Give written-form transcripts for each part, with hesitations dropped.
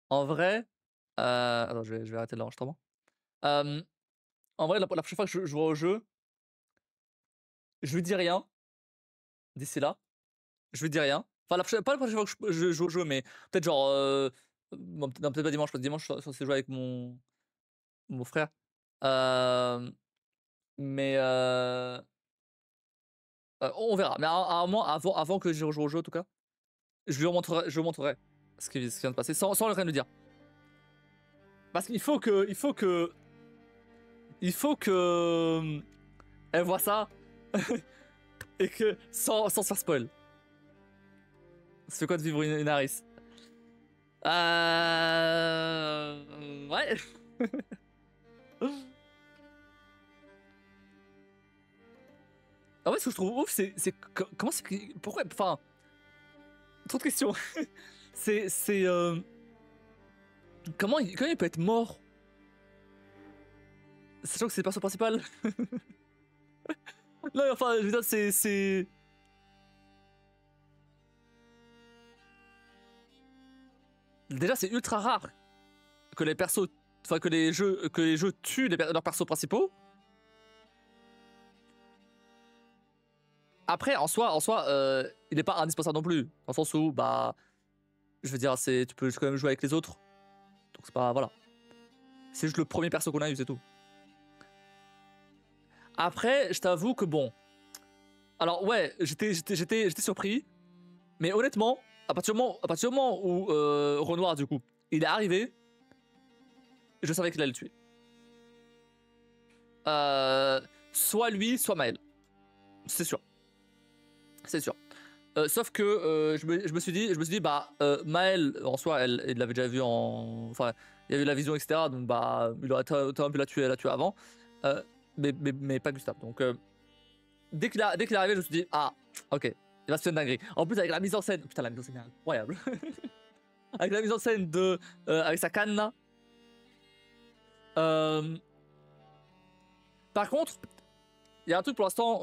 En vrai, attends, je vais arrêter l'enregistrement. Hem, En vrai, la prochaine fois que je jouerai au jeu, je lui dis rien d'ici là. Je lui dis rien. Enfin, pas la prochaine fois que je joue au jeu, mais peut-être genre, bon, non, peut-être pas dimanche, parce que dimanche, je suis censé jouer avec mon frère. Hem, mais on verra. Mais à un moment, avant que je joue au jeu, en tout cas, je lui montrerai ce qui vient de passer sans rien lui dire. Parce qu'il faut que, elle voit ça et que sans se faire spoil. Ça fait quoi de vivre une Harris? Ouais. En fait, ce que je trouve ouf, comment c'est que. Pourquoi. Enfin, trop de questions. C'est. Comment il peut être mort? Sachant que c'est le perso principal. Non, enfin, je veux dire, c'est. Déjà, c'est ultra rare que les persos. Enfin, que les jeux tuent leurs persos principaux. Après, en soi, il n'est pas indispensable non plus. Dans le sens où, bah. Je veux dire, tu peux quand même jouer avec les autres. Donc, c'est pas. Voilà. C'est juste le premier perso qu'on a eu, c'est tout. Après, je t'avoue que bon. Alors, ouais, j'étais surpris. Mais honnêtement, à partir du moment où Renoir, du coup, il est arrivé, je savais qu'il allait le tuer. Soit lui, soit Maël. C'est sûr. C'est sûr. Sauf que je me suis dit, bah, Maël, en soi, il l'avait déjà vu en. Enfin, il y a eu la vision, etc. Donc, bah, il aurait pu la tuer avant. Euh, mais pas Gustave. Donc, dès qu'il est arrivé, je me suis dit, ah, ok, il va se faire une dinguerie. En plus, avec la mise en scène. Putain, la mise en scène est incroyable. Avec la mise en scène avec sa canne là. Euh, Par contre, il y a un truc pour l'instant,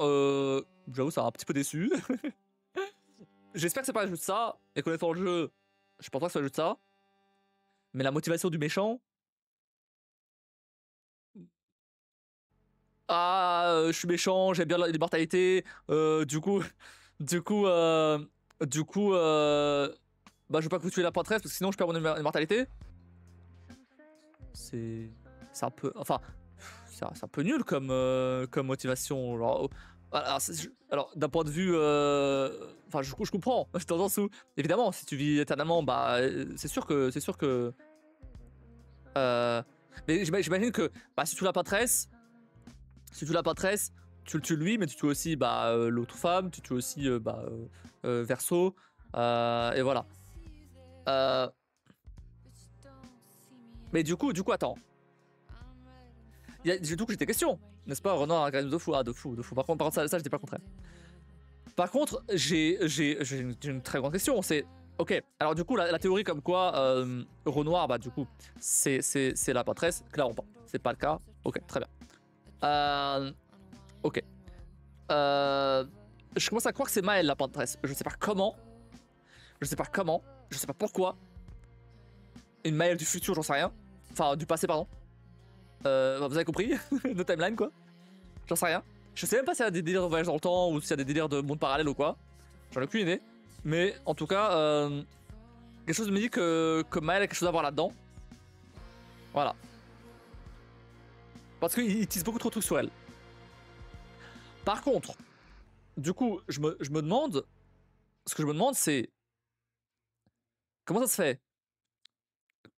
j'avoue, ça m'a un petit peu déçu. J'espère que c'est pas juste ça, et connaissant le jeu, je pense pas que c'est juste ça. Mais la motivation du méchant. Ah, je suis méchant, j'aime bien l'immortalité. Du coup, du coup, du coup, bah, je veux pas que vous tuiez la prêtresse parce que sinon je perds mon immortalité. C'est, c'est un peu, enfin, c'est un peu nul comme motivation. Genre, alors, d'un point de vue, enfin, je comprends, dans le sens où, évidemment, si tu vis éternellement, bah, c'est sûr que, euh, mais j'imagine que, bah, si tu la prêtresse, tu le tues lui, mais tu tues aussi, bah, l'autre femme, tu tues aussi, bah, Verso, et voilà. Euh, mais du coup, attends. Du coup, j'ai des questions, n'est-ce pas, Renard, de fou, de fou, de fou. Par contre, ça j'étais pas contre. Par contre, j'ai une très grande question. C'est ok. Alors du coup, la théorie comme quoi Renoir, bah du coup, c'est la prêtresse. Clairement pas. C'est pas le cas. Ok, très bien. Ok. Euh, je commence à croire que c'est Maël la prêtresse. Je sais pas comment. Je sais pas comment. Je sais pas pourquoi. Une Maël du futur, j'en sais rien. Enfin, du passé, pardon. Vous avez compris. Nos timeline, quoi. J'en sais rien. Je sais même pas s'il y a des délires de voyage dans le temps ou s'il y a des délires de monde parallèle ou quoi. J'en ai aucune idée. Mais en tout cas, quelque chose me dit que Maël a quelque chose à voir là-dedans. Voilà. Parce qu'il tisse beaucoup trop de trucs sur elle. Par contre, du coup, je me demande. Ce que je me demande, c'est. Comment ça se fait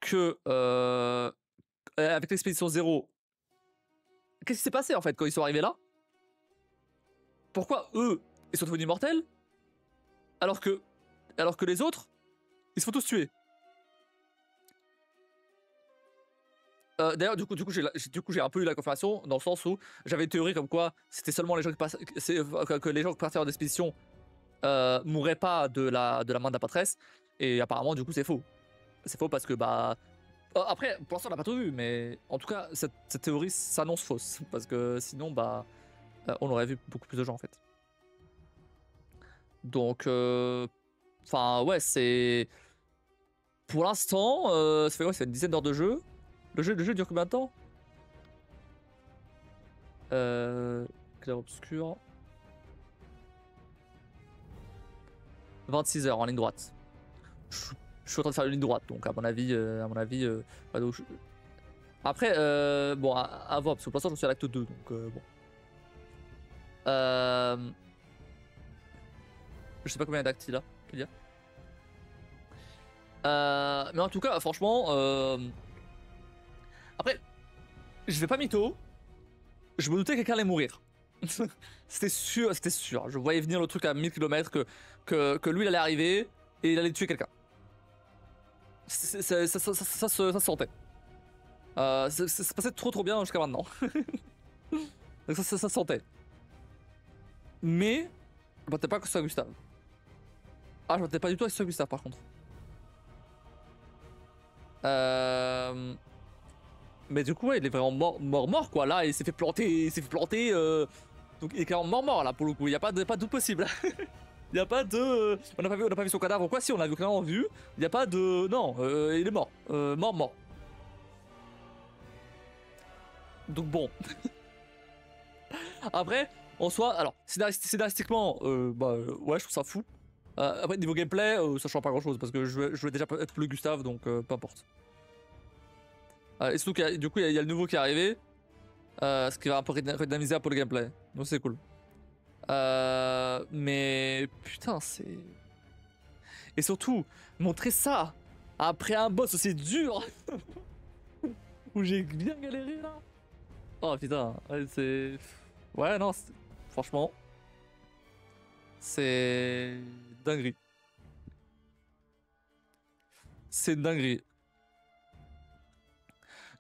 que. Avec l'expédition 0, qu'est-ce qui s'est passé en fait quand ils sont arrivés là? Pourquoi eux, ils sont devenus immortels alors que. Alors que les autres, ils se font tous tuer? D'ailleurs, du coup, j'ai un peu eu la confirmation dans le sens où j'avais une théorie comme quoi c'était seulement les gens que les gens qui partaient en expédition mourraient pas de la main de la patresse. Et apparemment, du coup, c'est faux. C'est faux parce que, bah. Après, pour l'instant, on n'a pas tout vu, mais en tout cas, cette théorie s'annonce fausse. Parce que sinon, bah. On aurait vu beaucoup plus de gens en fait. Donc. Enfin, ouais, c'est. Pour l'instant, ça fait quoi? Ça fait une dizaine d'heures de jeu. Le jeu dure combien de temps? Clair obscur. 26 heures en ligne droite. Je suis en train de faire une ligne droite, donc à mon avis, bah, donc, après, bon, à voir, parce que pour l'instant, je suis à l'acte 2, donc bon. Je sais pas combien d'actes il a. Mais en tout cas, franchement, après, je vais pas mytho. Je me doutais que quelqu'un allait mourir. C'était sûr, c'était sûr. Je voyais venir le truc à 1000 km que lui il allait arriver et il allait tuer quelqu'un. Ça se sentait. Ça passait trop bien jusqu'à maintenant. Donc ça se sentait. Mais je m'attendais pas que ce soit Gustave. Ah, je m'attendais pas du tout à que ce soit Gustave par contre. Mais du coup, ouais, il est vraiment mort quoi. Là, il s'est fait planter, donc il est carrément mort là pour le coup. Il y a pas de doute possible. Il y a pas de, on n'a pas vu son cadavre ou quoi. Si, on l'a clairement vu. Il y a pas de, non, il est mort, mort. Donc bon. Après, en soi, alors scénaristiquement, ouais, je trouve ça fou. Après, niveau gameplay, ça change pas grand chose parce que je vais déjà être plus Gustave, donc peu importe. Et surtout du coup, il y a le nouveau qui est arrivé, ce qui va un peu redynamiser un peu le gameplay. Donc c'est cool. Mais putain, c'est. Et surtout, montrer ça après un boss aussi dur où j'ai bien galéré là. Oh putain, c'est. Ouais, non, franchement, c'est dinguerie. C'est une dinguerie.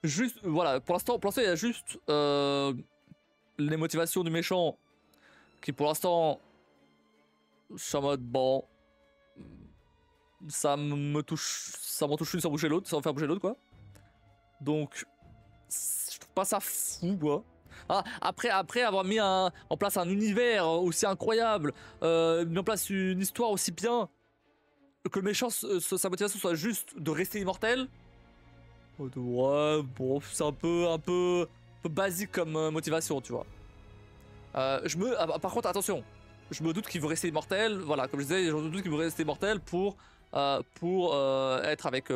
Juste, voilà, pour l'instant, il y a juste les motivations du méchant qui, pour l'instant, je suis en mode bon, ça m'en touche une sans bouger l'autre, sans faire bouger l'autre, quoi. Donc, je trouve pas ça fou, quoi. Ah, après avoir mis en place un univers aussi incroyable, mis en place une histoire aussi bien, que le méchant, sa motivation soit juste de rester immortel. Ouais, bon, c'est un peu basique comme motivation, tu vois. Par contre, attention, je me doute qu'il veut rester immortel. Voilà, comme je disais, je me doute qu'il veut rester immortel pour être avec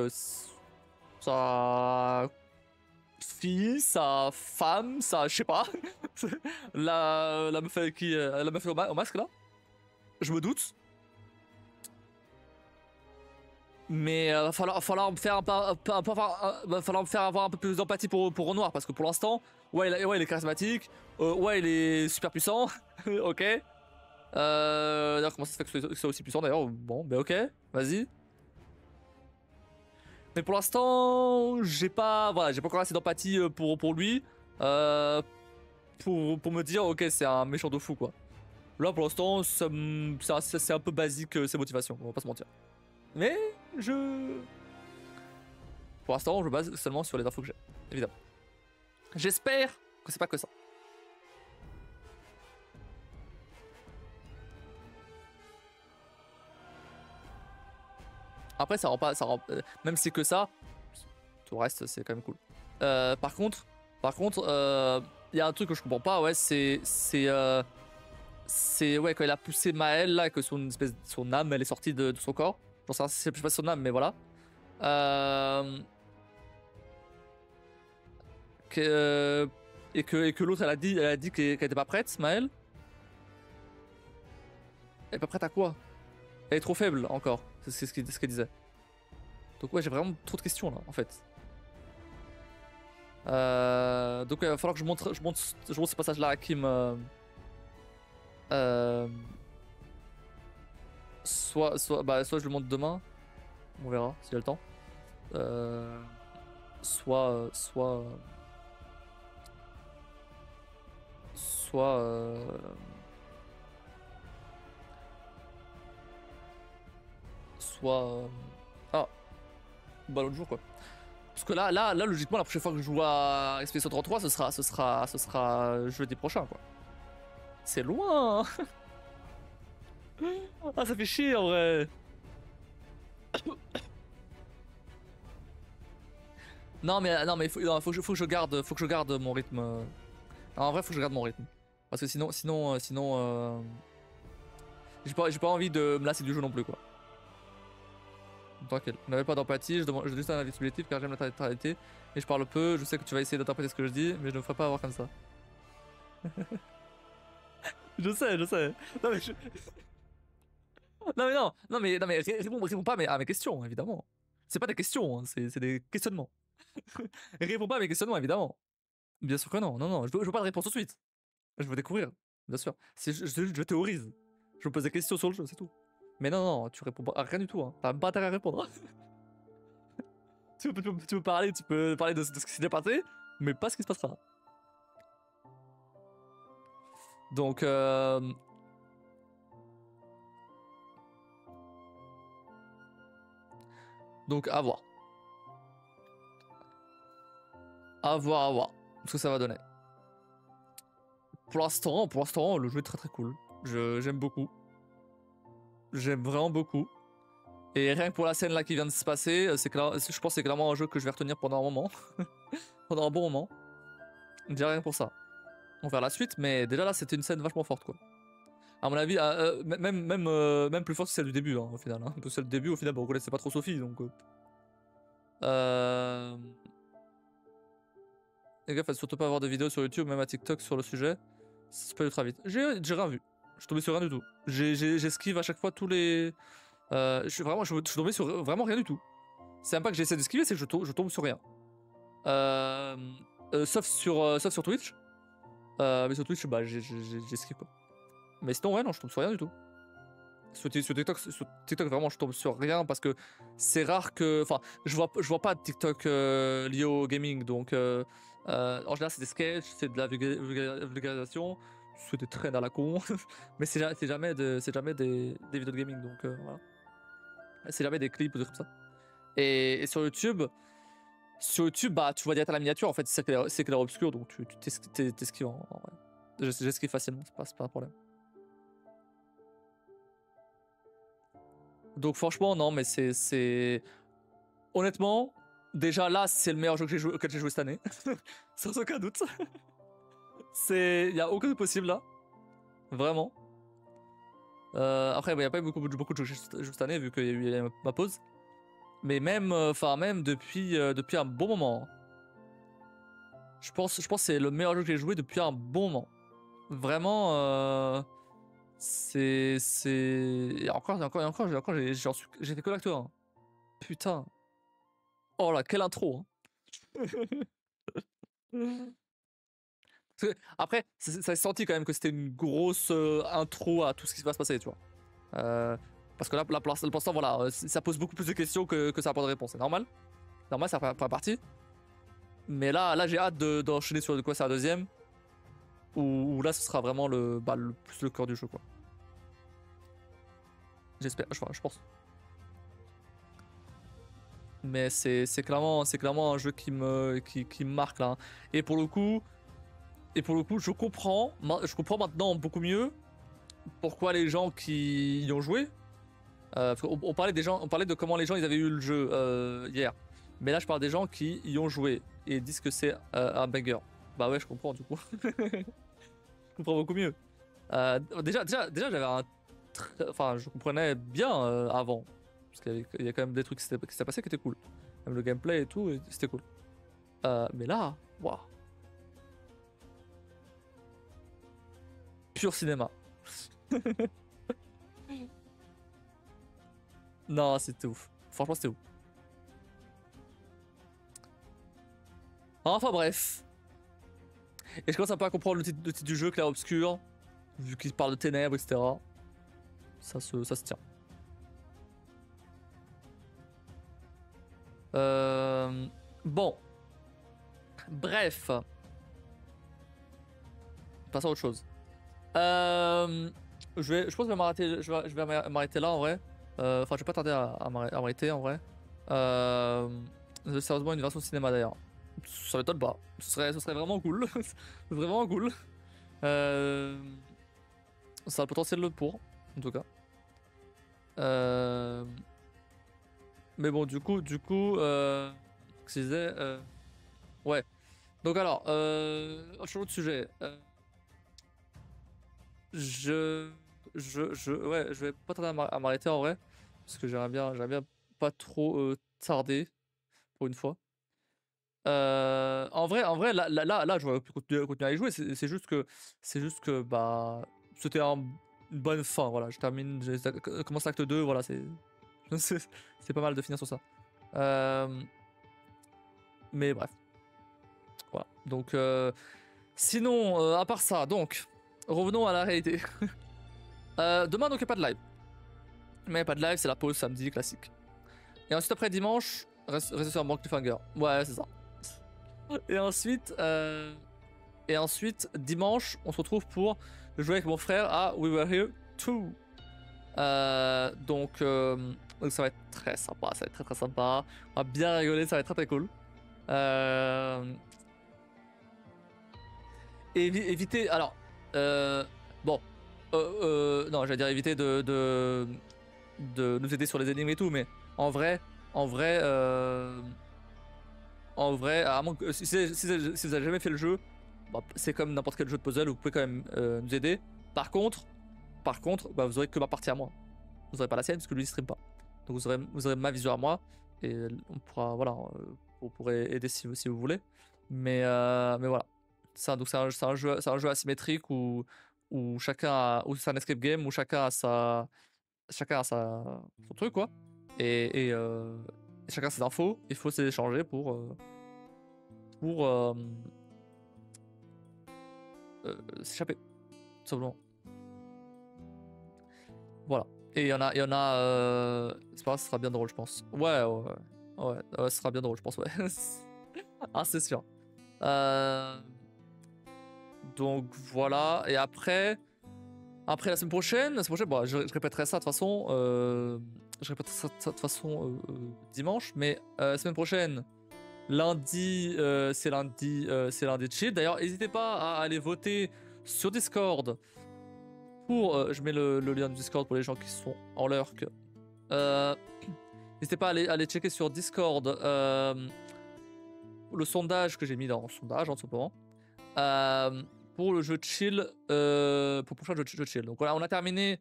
sa fille, sa femme, je sais pas, la meuf avec qui, la meuf au masque là. Je me doute. Mais va falloir me faire va falloir me faire avoir un peu plus d'empathie pour Renoir parce que pour l'instant, ouais, il est charismatique, ouais, il est super puissant, ok. D'ailleurs, comment ça se fait que soit aussi puissant d'ailleurs? Bon, ben ok, vas-y. Mais pour l'instant, j'ai pas encore assez d'empathie pour lui, pour me dire, ok, c'est un méchant de fou quoi. Là, pour l'instant, c'est un peu basique ses motivations, on va pas se mentir. Mais pour l'instant, je base seulement sur les infos que j'ai, évidemment. J'espère que c'est pas que ça. Après, même si c'est que ça, tout le reste, c'est quand même cool. Par contre, il y a un truc que je comprends pas, ouais, c'est ouais, quand il a poussé Maël là, que son âme, elle est sortie de son corps. J'en sais rien, je sais pas son âme, mais voilà. Et que l'autre, elle a dit qu'elle était pas prête, Maël. Elle est pas prête à quoi? Elle est trop faible encore, c'est ce qu'elle disait. Donc ouais, j'ai vraiment trop de questions là, en fait. Donc il va falloir que je montre ce passage-là à Kim. Soit je le montre demain, on verra s'il y a le temps. Soit ah, bah l'autre jour quoi. Parce que là, logiquement, la prochaine fois que je joue à Expedition 33, ce sera jeudi prochain quoi. C'est loin. Ah, ça fait chier en vrai. Non, mais faut que faut que je garde mon rythme. En vrai, faut que je garde mon rythme. Parce que j'ai pas envie de me lasser du jeu non plus, quoi. Tranquille, je n'avais pas d'empathie, je juste un avis subjectif car j'aime la neutralité et je parle peu, je sais que tu vas essayer d'interpréter ce que je dis, mais je ne me ferai pas avoir comme ça. Je sais. Non mais je... non mais réponds pas à mes questions, évidemment. C'est pas des questions, hein, c'est des questionnements. Réponds pas à mes questionnements, évidemment. Bien sûr que non, non, je veux pas de réponse tout de suite. Je veux découvrir, bien sûr. Je théorise. Je me pose des questions sur le jeu, c'est tout. Mais non, tu réponds pas à rien du tout, hein. T'as même pas intérêt à répondre. Tu peux parler de ce qui s'est passé, mais pas ce qui se passera. Donc, à voir. À voir ce que ça va donner. Pour l'instant, le jeu est très très cool. J'aime beaucoup. J'aime vraiment beaucoup. Et rien que pour la scène là qui vient de se passer, je pense que c'est clairement un jeu que je vais retenir pendant un moment. Pendant un bon moment. Déjà rien pour ça. On verra la suite, mais déjà là c'était une scène vachement forte, quoi. À mon avis, même plus forte que celle du début, hein, au final. Hein. Celle du début, au final, on connaissait pas trop Sophie, donc... Les gars, faites surtout pas avoir de vidéos sur YouTube, même à TikTok sur le sujet. Ça peut ultra vite. J'ai rien vu. Je suis tombé sur rien du tout. J'esquive à chaque fois tous les... je suis tombé sur vraiment rien du tout. C'est même pas que j'essaie d'esquiver, c'est que je tombe sur rien. Sauf sur Twitch. Mais sur Twitch, bah, j'esquive quoi. Mais sinon, ouais, non, je tombe sur rien du tout. Sur TikTok, vraiment, je tombe sur rien parce que c'est rare que. Enfin, je vois pas de TikTok lié au gaming. Donc, en général, c'est des sketchs, c'est de la vulgarisation, c'est des traînes à la con. Mais c'est jamais des vidéos de gaming. Donc, voilà. C'est jamais des clips ou des trucs comme ça. Et sur YouTube, bah, tu vois direct à la miniature. En fait, c'est clair obscur. Donc, tu t'esquives en vrai. J'esquive facilement, c'est pas un problème. Donc franchement, non, mais c'est... Honnêtement, déjà là, c'est le meilleur jeu auquel j'ai joué cette année. Sans aucun doute. Il y a aucun doute possible là. Vraiment. Après, il n'y a pas eu beaucoup de jeux cette année, vu qu'il y a eu ma pause. Mais même, même depuis un bon moment. Je pense que c'est le meilleur jeu que j'ai joué depuis un bon moment. Vraiment, c'est... Et encore, j'étais que l'acte 1. Putain. Oh là, quelle intro, hein. Après, ça s'est senti quand même que c'était une grosse intro à tout ce qui va se passer, tu vois. Parce que là, pour l'instant, voilà, ça pose beaucoup plus de questions que ça apporte de réponses. C'est normal. Normal, c'est la première partie. Mais là j'ai hâte d'enchaîner sur de quoi c'est la deuxième. Où là, ce sera vraiment plus le cœur du jeu, quoi. J'espère, je pense. Mais c'est clairement un jeu qui me marque là. Et pour le coup, je comprends maintenant beaucoup mieux pourquoi les gens qui y ont joué. Parce on parlait de comment les gens ils avaient eu le jeu hier. Mais là, je parle des gens qui y ont joué et disent que c'est un banger. Bah ouais, je comprends du coup. Je comprends beaucoup mieux. Déjà j'avais enfin, je comprenais bien avant. Parce qu'il y a quand même des trucs qui s'étaient passés qui étaient cool. Même le gameplay et tout, c'était cool. Mais là, waouh. Pur cinéma. Non, c'était ouf. Franchement, c'était ouf. Enfin bref. Et je commence un peu à comprendre le titre du jeu, Clair Obscur. Vu qu'il parle de ténèbres, etc. Ça se tient. Bon. Bref. Passons à autre chose. Je pense que je vais m'arrêter là en vrai. Enfin, je vais pas tarder à m'arrêter en vrai. Sérieusement, une version cinéma d'ailleurs. Ça m'étonne pas. Ce serait vraiment cool. Ce serait vraiment cool. Ça a le potentiel pour, en tout cas. Mais bon, du coup, qu'est-ce que je disais. Ouais. Donc alors, changeons de sujet. Ouais, je vais pas tarder à m'arrêter en vrai, parce que j'aimerais bien pas trop tarder pour une fois. En vrai, là, je vais continuer à y jouer. C'est juste que bah, c'était une bonne fin. Voilà, j'ai commencé l'acte 2. Voilà, c'est pas mal de finir sur ça. Mais bref, voilà. Donc, sinon, à part ça, donc, revenons à la réalité. Demain, donc, il n'y a pas de live. Mais pas de live, c'est la pause samedi classique. Et ensuite, après dimanche, restez sur un bon cliffhanger. Ouais, c'est ça. Et ensuite, dimanche, on se retrouve pour jouer avec mon frère à We Were Here 2. Donc ça va être très sympa, ça va être très très sympa. On va bien rigoler, ça va être très très cool. Éviter, alors, bon, non, j'allais dire éviter de nous aider sur les énigmes et tout, mais en vrai, en vrai, à moins que, si vous avez jamais fait le jeu, bah, c'est comme n'importe quel jeu de puzzle, vous pouvez quand même nous aider. Par contre, bah, vous aurez que ma partie à moi. Vous aurez pas la sienne parce que lui il stream pas. Donc vous aurez ma vision à moi et on pourra, voilà, vous pourrez aider si vous voulez. Mais voilà. Donc c'est un jeu asymétrique où c'est un escape game où chacun a son truc quoi. Et chacun a ses infos. Il faut s'échanger pour s'échapper, tout simplement. Voilà. Et il y en a, c'est pas grave, ce sera bien drôle, je pense. Ouais, ce sera bien drôle, je pense, ouais. Ah, c'est sûr. Donc voilà. Et après la semaine prochaine, bon, je répéterai ça de toute façon. Je répéterai ça de toute façon dimanche. Mais la semaine prochaine, lundi, c'est lundi de chill. D'ailleurs, n'hésitez pas à aller voter sur Discord. Je mets le lien du Discord pour les gens qui sont en lurk. N'hésitez pas à aller checker sur Discord le sondage que j'ai mis dans le sondage, tout simplement. Pour le jeu chill, pour le prochain jeu chill. Donc voilà, on a terminé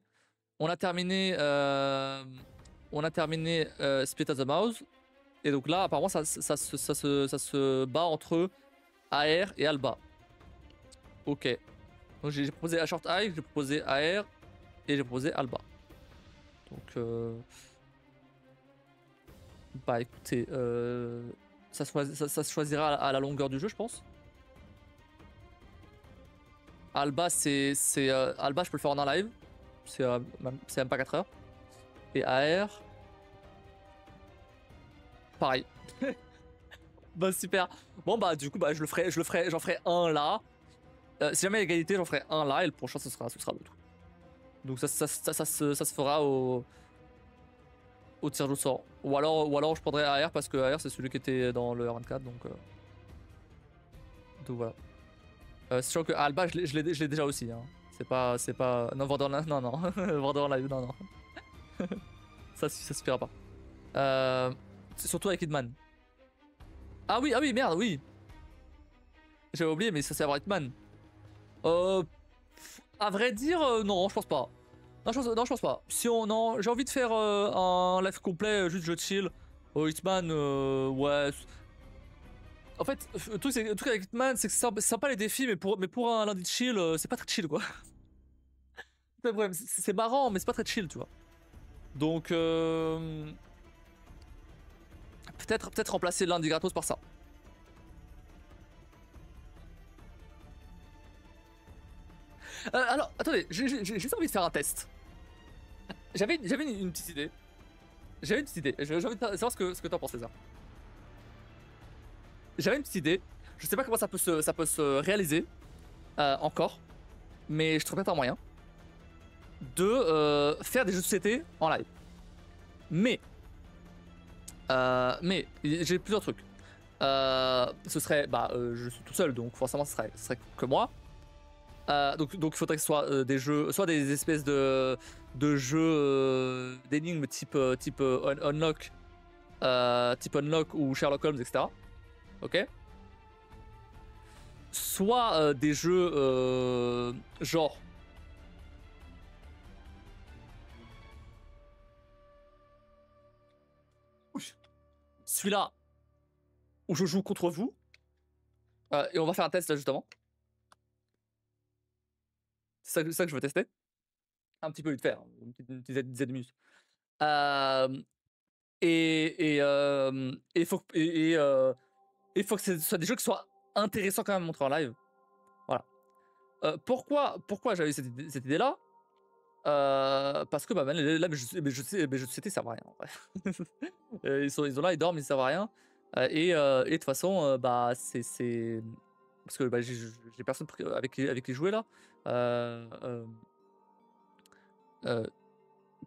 Split as a Mouse. Et donc là, apparemment, ça se bat entre AR et Alba. Ok. Donc j'ai proposé A Short Eye, j'ai proposé AR et j'ai proposé Alba. Donc bah écoutez, ça se choisira à la longueur du jeu, je pense. Alba, Alba, je peux le faire en un live. C'est même pas 4 heures. Et AR, pareil. Bah super. Bon bah du coup bah j'en ferai un là. Si jamais il y a égalité, j'en ferai un là et le prochain ce sera l'autre. Donc ça se fera au tirage au sort. Ou alors je prendrai AR parce que AR c'est celui qui était dans le R24 donc voilà. Sachant que Alba je l'ai déjà aussi hein. C'est pas non Borderlands non Borderlands non ça suffira pas. C'est surtout avec Hitman. Ah oui merde oui. J'avais oublié mais ça c'est avoir Hitman. À vrai dire non je pense pas. Non je pense pas. Si j'ai envie de faire un live complet juste jeu de chill. Hitman ouais. En fait, le truc avec Hitman, c'est que c'est sympa les défis, mais pour un lundi de chill, c'est pas très chill quoi. C'est marrant, mais c'est pas très chill, tu vois. Donc, peut-être remplacer lundi gratos par ça. Alors, attendez, j'ai juste envie de faire un test. J'avais une petite idée. J'ai envie de savoir ce que t'en penses, César. J'avais une petite idée. Je sais pas comment ça peut se réaliser encore, mais je trouve peut-être un moyen de faire des jeux de société en live. Mais j'ai plusieurs trucs. Ce serait, je suis tout seul, donc forcément ce serait que moi. Donc il faudrait que ce soit des jeux, soit des espèces de jeux d'énigmes type Unlock, type Unlock ou Sherlock Holmes, etc. Ok. Soit des jeux genre. Celui-là où je joue contre vous. Et on va faire un test là justement. C'est ça que je veux tester. Un petit peu vite faire, une petite dizaine de minutes. Il faut que ce soit des jeux qui soient intéressants quand même à montrer en live. Voilà. Pourquoi j'avais cette idée-là parce que bah, là, je sais, ça servent à rien. En vrai. ils sont là, ils dorment, ils servent à rien. Et de toute façon, bah, c'est. Parce que bah, j'ai personne avec qui jouer là.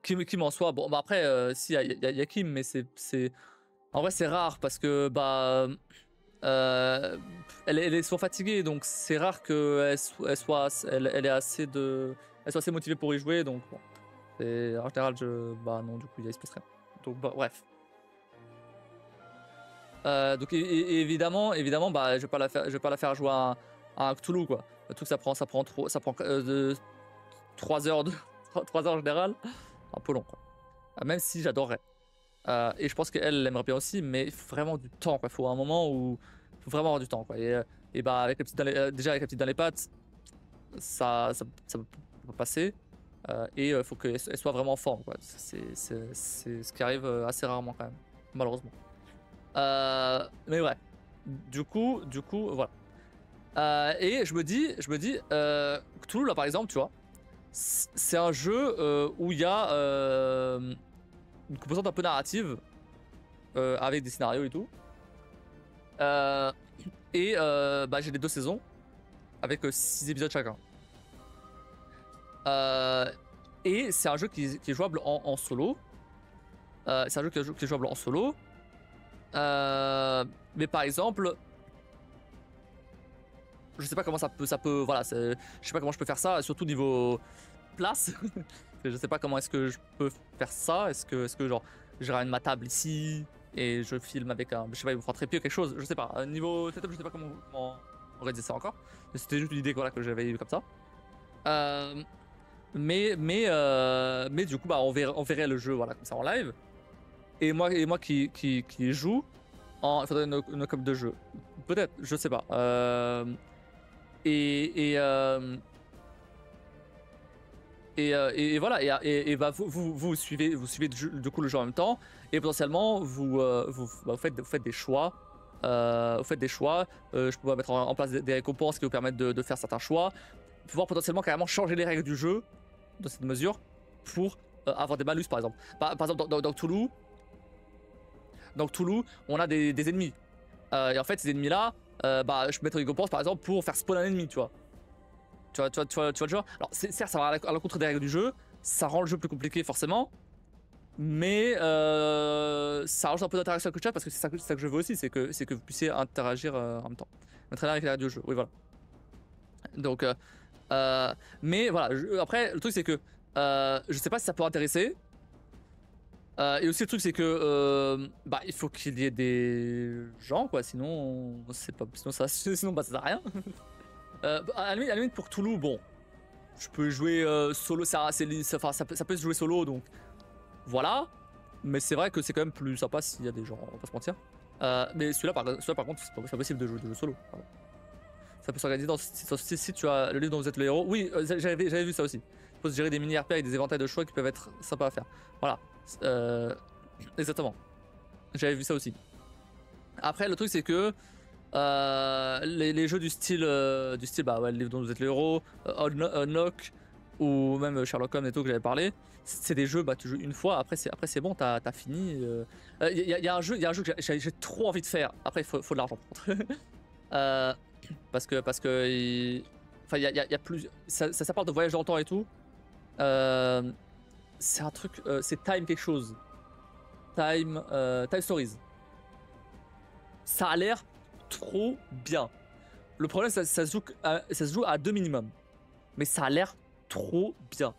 Kim en soi, bon, bah après, si, il y a Kim, mais c'est. En vrai, c'est rare parce que bah. Elle est souvent fatiguée, donc c'est rare qu'elle elle ait assez de. Elle soit assez motivée pour y jouer, donc bon. Et en général, bah non, du coup, il se passe rien. Donc, bah, bref. Donc, évidemment, bah, je vais pas la faire jouer à un Cthulhu, quoi. Le truc, ça prend 3 heures 3 heures en général. Un peu long, quoi. Même si j'adorerais. Et je pense qu'elle aimerait bien aussi, mais il faut vraiment du temps, quoi. Il faut un moment où il faut vraiment avoir du temps, quoi. Et bah, avec déjà avec la petite dans les pattes, ça peut passer. Et il faut qu'elle soit vraiment en forme, quoi. C'est ce qui arrive assez rarement quand même, malheureusement. Mais ouais. Du coup, voilà. Et je me dis, Cthulhu là par exemple, tu vois, c'est un jeu où il y a une composante un peu narrative avec des scénarios et tout. Bah, j'ai les 2 saisons avec 6 épisodes chacun. Et c'est un jeu qui est jouable en solo. C'est un jeu qui est jouable en solo. Mais par exemple, je sais pas comment ça peut voilà, je sais pas comment je peux faire ça, surtout niveau place. Je sais pas comment est-ce que je peux faire ça. Est-ce que genre je ramène ma table ici et je filme avec un, je sais pas, il me fera trépied ou quelque chose, je sais pas. Niveau setup, je sais pas comment organiser ça encore. C'était juste une idée voilà, que j'avais eu comme ça. Mais du coup bah on verrait le jeu voilà comme ça en live. Et moi qui joue il faudrait une copie de jeu. Peut-être, je sais pas. Et voilà, et bah, vous suivez du coup le jeu en même temps, et potentiellement vous faites des choix. Vous faites des choix. Je peux mettre en place des récompenses qui vous permettent de faire certains choix. Pouvoir potentiellement carrément changer les règles du jeu dans cette mesure pour avoir des malus par exemple. Par exemple, dans Cthulhu, on a des ennemis. Et en fait, ces ennemis-là, bah, je peux mettre une récompense par exemple pour faire spawn un ennemi, tu vois. Tu vois le genre. Alors, certes, ça va à l'encontre des règles du jeu, ça rend le jeu plus compliqué forcément, mais ça rajoute un peu d'interaction avec le chat parce que c'est ça que je veux aussi, c'est que vous puissiez interagir en même temps. M'entraîner avec les règles du jeu, oui, voilà. Donc, mais voilà, après, le truc c'est que je sais pas si ça peut intéresser. Et aussi le truc c'est que bah il faut qu'il y ait des gens quoi, sinon c'est pas, sinon bah ça sert à rien. À la limite pour Cthulhu, bon, je peux jouer solo, ça peut se jouer solo donc voilà. Mais c'est vrai que c'est quand même plus sympa s'il y a des gens, on va pas se mentir. Mais celui-là par contre c'est pas possible de jouer solo. Voilà. Ça peut s'organiser si tu as le livre dont vous êtes le héros. Oui, j'avais vu ça aussi. Il faut se gérer des mini RP avec des éventails de choix qui peuvent être sympas à faire. Voilà. Exactement. J'avais vu ça aussi. Après le truc c'est que les jeux du style bah ouais, le livre dont vous êtes le héros, Unlock ou même Sherlock Holmes et tout que j'avais parlé, c'est des jeux bah tu joues une fois, après c'est bon, t'as fini. Y a un jeu que j'ai trop envie de faire. Après il faut de l'argent parce que enfin il y a plus, ça parle de voyage dans le temps et tout. C'est un truc, c'est Time quelque chose. Time Stories. Ça a l'air trop bien. Le problème, ça se joue à 2 minimum. Mais ça a l'air trop bien.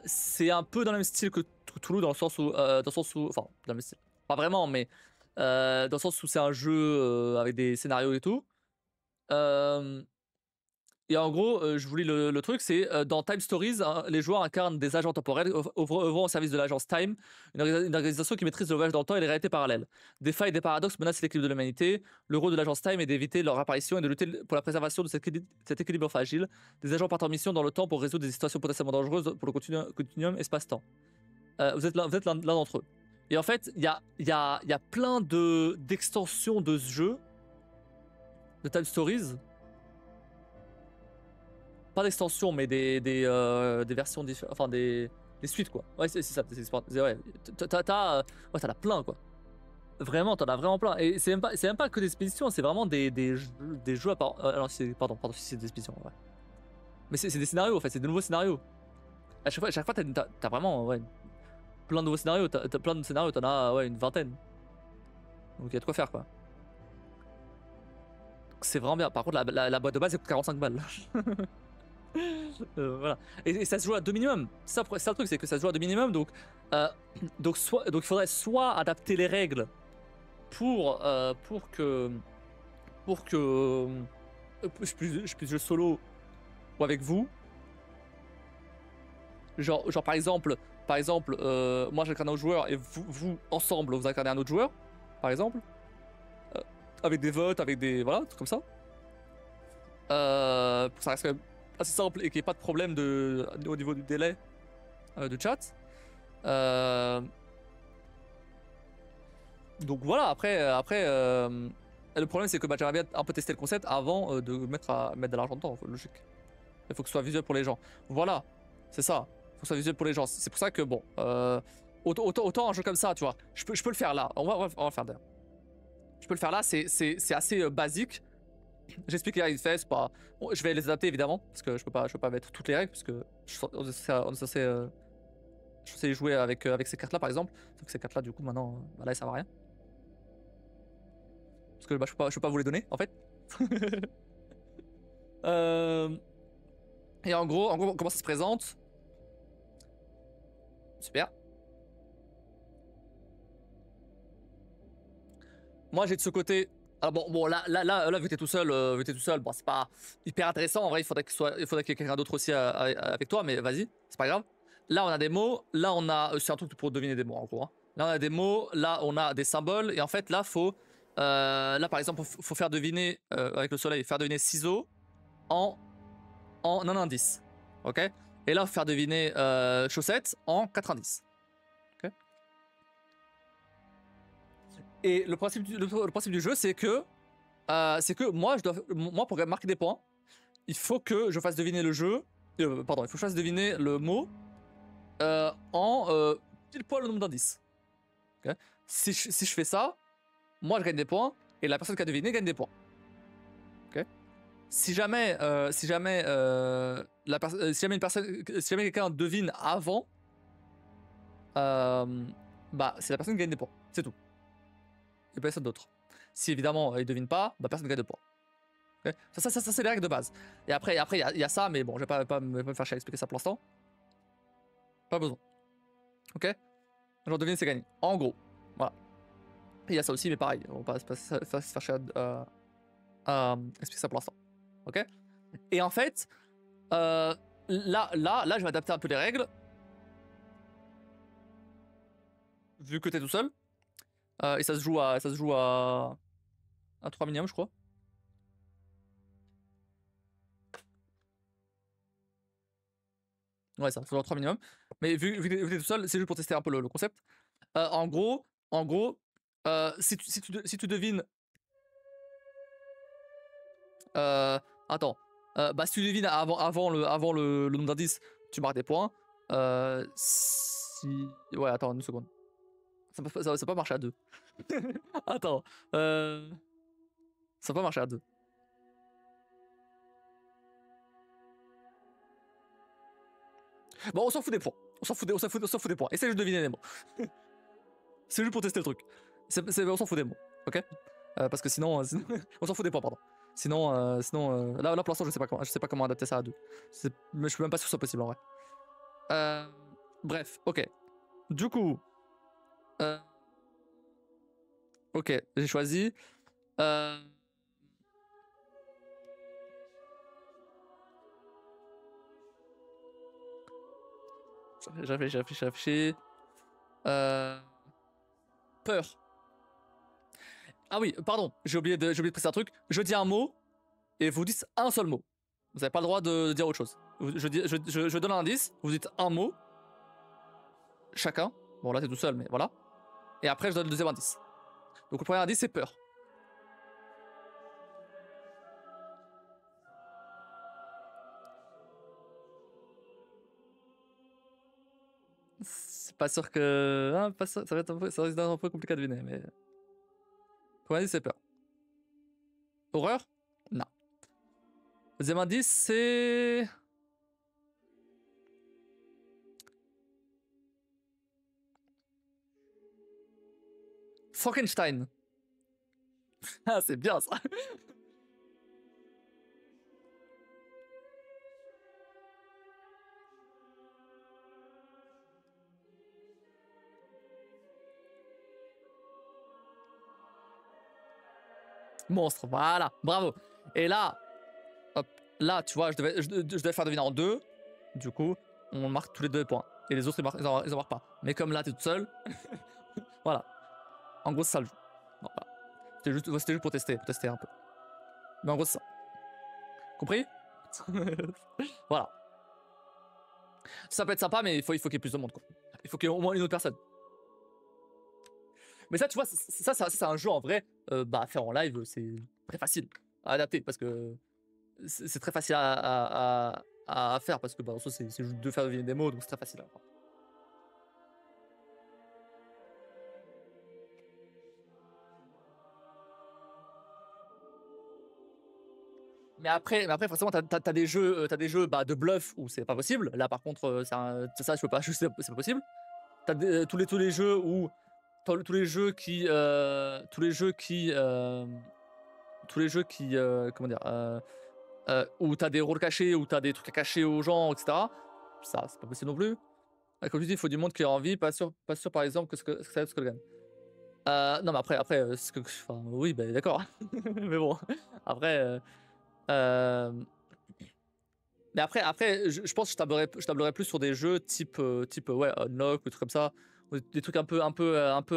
C'est un peu dans le même style que Cthulhu, dans le sens où. Enfin, dans le même style. Pas vraiment, mais dans le sens où c'est un jeu avec des scénarios et tout. Et en gros, je vous lis le truc, c'est dans Time Stories, hein, les joueurs incarnent des agents temporels œuvrant au service de l'agence Time, une organisation qui maîtrise le voyage dans le temps et les réalités parallèles. Des failles et des paradoxes menacent l'équilibre de l'humanité. Le rôle de l'agence Time est d'éviter leur apparition et de lutter pour la préservation de cet équilibre fragile. Des agents partent en mission dans le temps pour résoudre des situations potentiellement dangereuses pour le continuum espace-temps. Vous êtes l'un d'entre eux. Et en fait, il y a plein d'extensions de ce jeu, de Time Stories. Pas d'extension, mais des versions différentes, enfin des suites quoi. Ouais, c'est ça. Ouais, t'en as plein quoi. Vraiment, t'en as vraiment plein. Et c'est même pas que des expéditions, c'est vraiment des jeux à part. Alors, pardon, c'est des expéditions, ouais. Mais c'est des scénarios en fait, c'est de nouveaux scénarios. À chaque fois t'as vraiment ouais, plein de nouveaux scénarios. T'as plein de scénarios, t'en as ouais, une vingtaine. Donc il y a de quoi faire quoi. C'est vraiment bien. Par contre, la boîte de base, elle coûte 45 balles. Voilà. Et ça se joue à 2 minimum. Ça le truc, c'est que ça se joue à 2 minimum. Donc il faudrait soit adapter les règles pour que je puisse jouer solo ou avec vous. Genre par exemple, moi j'incarne un autre joueur et vous ensemble vous incarnez un autre joueur, par exemple, avec des votes, avec des voilà, trucs comme ça. Pour que ça reste quand même assez simple et qu'il n'y ait pas de problème au niveau du délai de chat. Donc voilà, après le problème c'est que j'aimerais bien un peu tester le concept avant de mettre de l'argent dedans, logique. Il faut que ce soit visuel pour les gens. Voilà, c'est ça. Il faut que ce soit visuel pour les gens. C'est pour ça que bon, autant un jeu comme ça, tu vois, je peux le faire là. On va le faire d'ailleurs. Je peux le faire là, c'est assez basique. J'explique les règles fait, c'est pas. Bon, je vais les adapter évidemment, parce que je peux pas mettre toutes les règles, parce que on est censé jouer avec ces cartes là par exemple. Sauf que ces cartes là, du coup, maintenant, là, elles servent à rien. Parce que je peux pas vous les donner en fait. Et en gros, comment ça se présente? Super. Moi, j'ai de ce côté. Ah bon, là, vu que t'es tout seul, bon, c'est pas hyper intéressant. En vrai, il faudrait qu'il y ait quelqu'un d'autre aussi avec toi, mais vas-y, c'est pas grave. Là, on a des mots. Là, on a. C'est un truc pour deviner des mots, en gros. Hein. Là, on a des mots. Là, on a des symboles. Et en fait, là, là, par exemple, faut faire deviner, avec le soleil, faire deviner ciseaux en un indice. Ok? Et là, faut faire deviner chaussettes en 4 indices. Ok? Et le principe du jeu, c'est que moi, pour marquer des points, il faut que je fasse deviner le jeu. Pardon, il faut que je fasse deviner le mot en pile poil le nombre d'indices. Okay, si je fais ça, moi je gagne des points et la personne qui a deviné gagne des points. Okay, si jamais quelqu'un devine avant, bah c'est la personne qui gagne des points. C'est tout. Et personne d'autre. Si évidemment il devine pas, bah personne ne gagne de points. Okay, ça c'est les règles de base. Et après il y a ça, mais bon, je vais pas me faire chier à expliquer ça pour l'instant. Pas besoin. Ok, genre devine c'est gagné. En gros, voilà. Et il y a ça aussi, mais pareil, on va pas se faire chier à expliquer ça pour l'instant. Ok. Et en fait, là, je vais adapter un peu les règles. Vu que t'es tout seul. Et ça se joue à 3 minimum, je crois. Ouais, ça se joue à 3 minimum. Mais vu que t'es tout seul, c'est juste pour tester un peu le concept. En gros, si tu devines. Attends. Bah, si tu devines avant le nombre d'indices, tu marques des points. Ouais, attends, une seconde. Ça peut pas marcher à 2. Attends. Ça peut pas marcher à 2. Bon, on s'en fout des points. On s'en fout des points. Essaye de deviner les mots. C'est juste pour tester le truc. On s'en fout des mots. Ok, parce que sinon, on s'en fout des points, pardon. Sinon, là pour l'instant, je sais pas comment adapter ça à 2. Mais je suis même pas sûr que ce soit possible en vrai. Bref, ok. Du coup, Ok, j'ai choisi. Euh... J'ai réfléchi. Peur. Ah oui, pardon, j'ai oublié de préciser un truc. Je dis un mot et vous dites un seul mot. Vous n'avez pas le droit de dire autre chose. Je donne un indice, vous dites un mot, chacun. Bon, là, t'es tout seul, mais voilà. Et après, je donne le deuxième indice. Donc, le premier indice, c'est peur. C'est pas sûr que. Ah, pas sûr, ça risque d'être un peu compliqué à deviner, mais. Le premier indice, c'est peur. Horreur? Non. Deuxième indice, c'est. Frankenstein. Ah, c'est bien ça. Monstre, voilà, bravo. Et là, hop, là, tu vois, je devais faire deviner en deux. Du coup, on marque tous les 2 points. Et les autres, ils en marquent pas. Mais comme là, t'es toute seule, voilà. En gros, c'est ça le jeu. Bon, voilà. C'était juste pour tester un peu. Mais en gros, c'est ça. Compris? Voilà. Ça peut être sympa, mais il faut qu'il y ait plus de monde, quoi. Il faut qu'il y ait au moins une autre personne. Mais ça, tu vois, ça c'est un jeu en vrai. Bah, faire en live, c'est très facile à adapter parce que c'est très facile à faire parce que bah, en soi, c'est juste de faire deviner des mots, donc c'est très facile à faire. Mais après, forcément, t'as des jeux bah, de bluff où c'est pas possible. Là, par contre, ça, je peux pas, c'est pas possible. T'as tous les jeux où tous les jeux qui, comment dire, où t'as des rôles cachés, où t'as des trucs à cacher aux gens, etc. Ça, c'est pas possible non plus. Comme tu dis, il faut du monde qui a envie. Pas sûr par exemple que ce que ça va être Skull Gun. Non, mais après, enfin, oui, bah, d'accord. Mais bon, après. Euh, Mais après, je pense que je tablerais plus sur des jeux type ouais, Unlock ou des trucs comme ça, ou des trucs un peu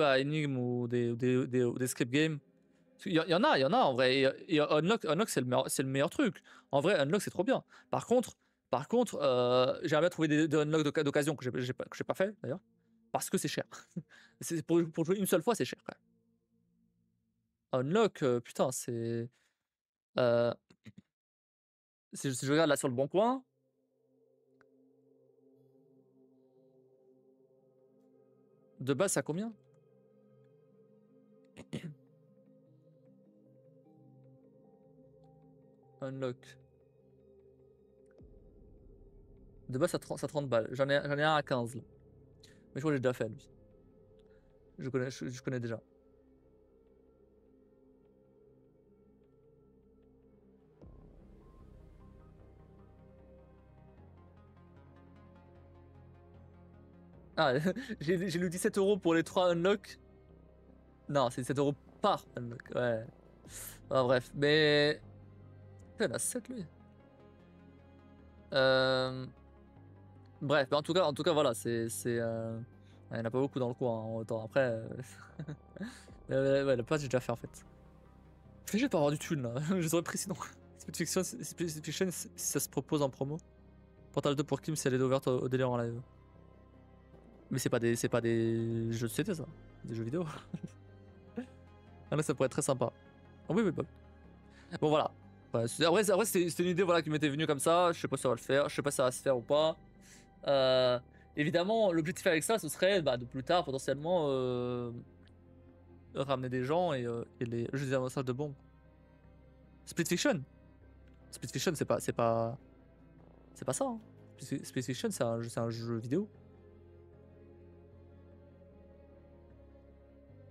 à énigme ou des script games. Il y en a en vrai. Et Unlock c'est le meilleur truc. En vrai, Unlock c'est trop bien. Par contre, j'aimerais bien trouver des Unlock d'occasion que j'ai pas fait d'ailleurs, parce que c'est cher. Pour jouer une seule fois, c'est cher quand même. Unlock, putain, euh, si je regarde là sur le bon coin. De base, ça combien? Unlock. De base, ça 30 balles. J'en ai un à 15 là. Mais je crois que j'ai déjà fait lui. Je connais déjà. Ah, j'ai lu 17 € pour les 3 unlock. Non, c'est 17 € par unlock. Ouais. Ah, bref, mais. Putain, il y en a 7 lui. Euh... Bref, mais en tout cas, voilà, il n'y en a pas beaucoup dans le coin. Hein, autant après. Ouais, la place, j'ai déjà fait en fait. Fais juste pas avoir du thune là. Je serais précis, non. Split Fiction, si ça se propose en promo. Portal 2 pour Kim si elle est ouverte au délire en live. Mais c'est pas des jeux de société ça. Des jeux vidéo. Ah là, ça pourrait être très sympa. Ah oui, oui, bah. Bon, voilà. Ouais, après c'était une idée voilà, qui m'était venue comme ça. Je sais pas si ça va le faire. Je sais pas si ça va se faire ou pas. Euh, Évidemment, l'objectif avec ça, ce serait bah, de plus tard, potentiellement, ramener des gens et les. Je disais un message de bombe. Split Fiction. Split Fiction, c'est pas ça. Hein. Split Fiction, c'est un jeu vidéo.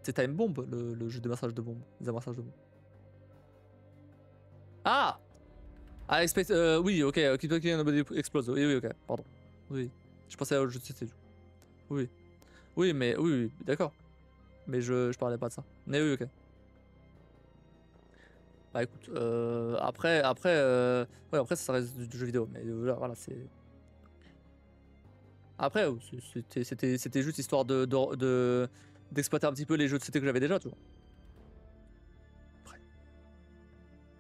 C'est Time Bomb, le jeu de massage de bombe. Des amassages de bombe. Ah! Ah, oui, ok, Keep Talking and Nobody Explode. Oui, oui, ok, pardon. Oui, je pensais au jeu de société. Oui, oui, mais oui, oui d'accord. Mais je parlais pas de ça. Mais oui, ok. Bah écoute, ouais, après ça reste du jeu vidéo, mais voilà, c'est. Après, c'était juste histoire d'exploiter un petit peu les jeux de société que j'avais déjà, tu vois. Après.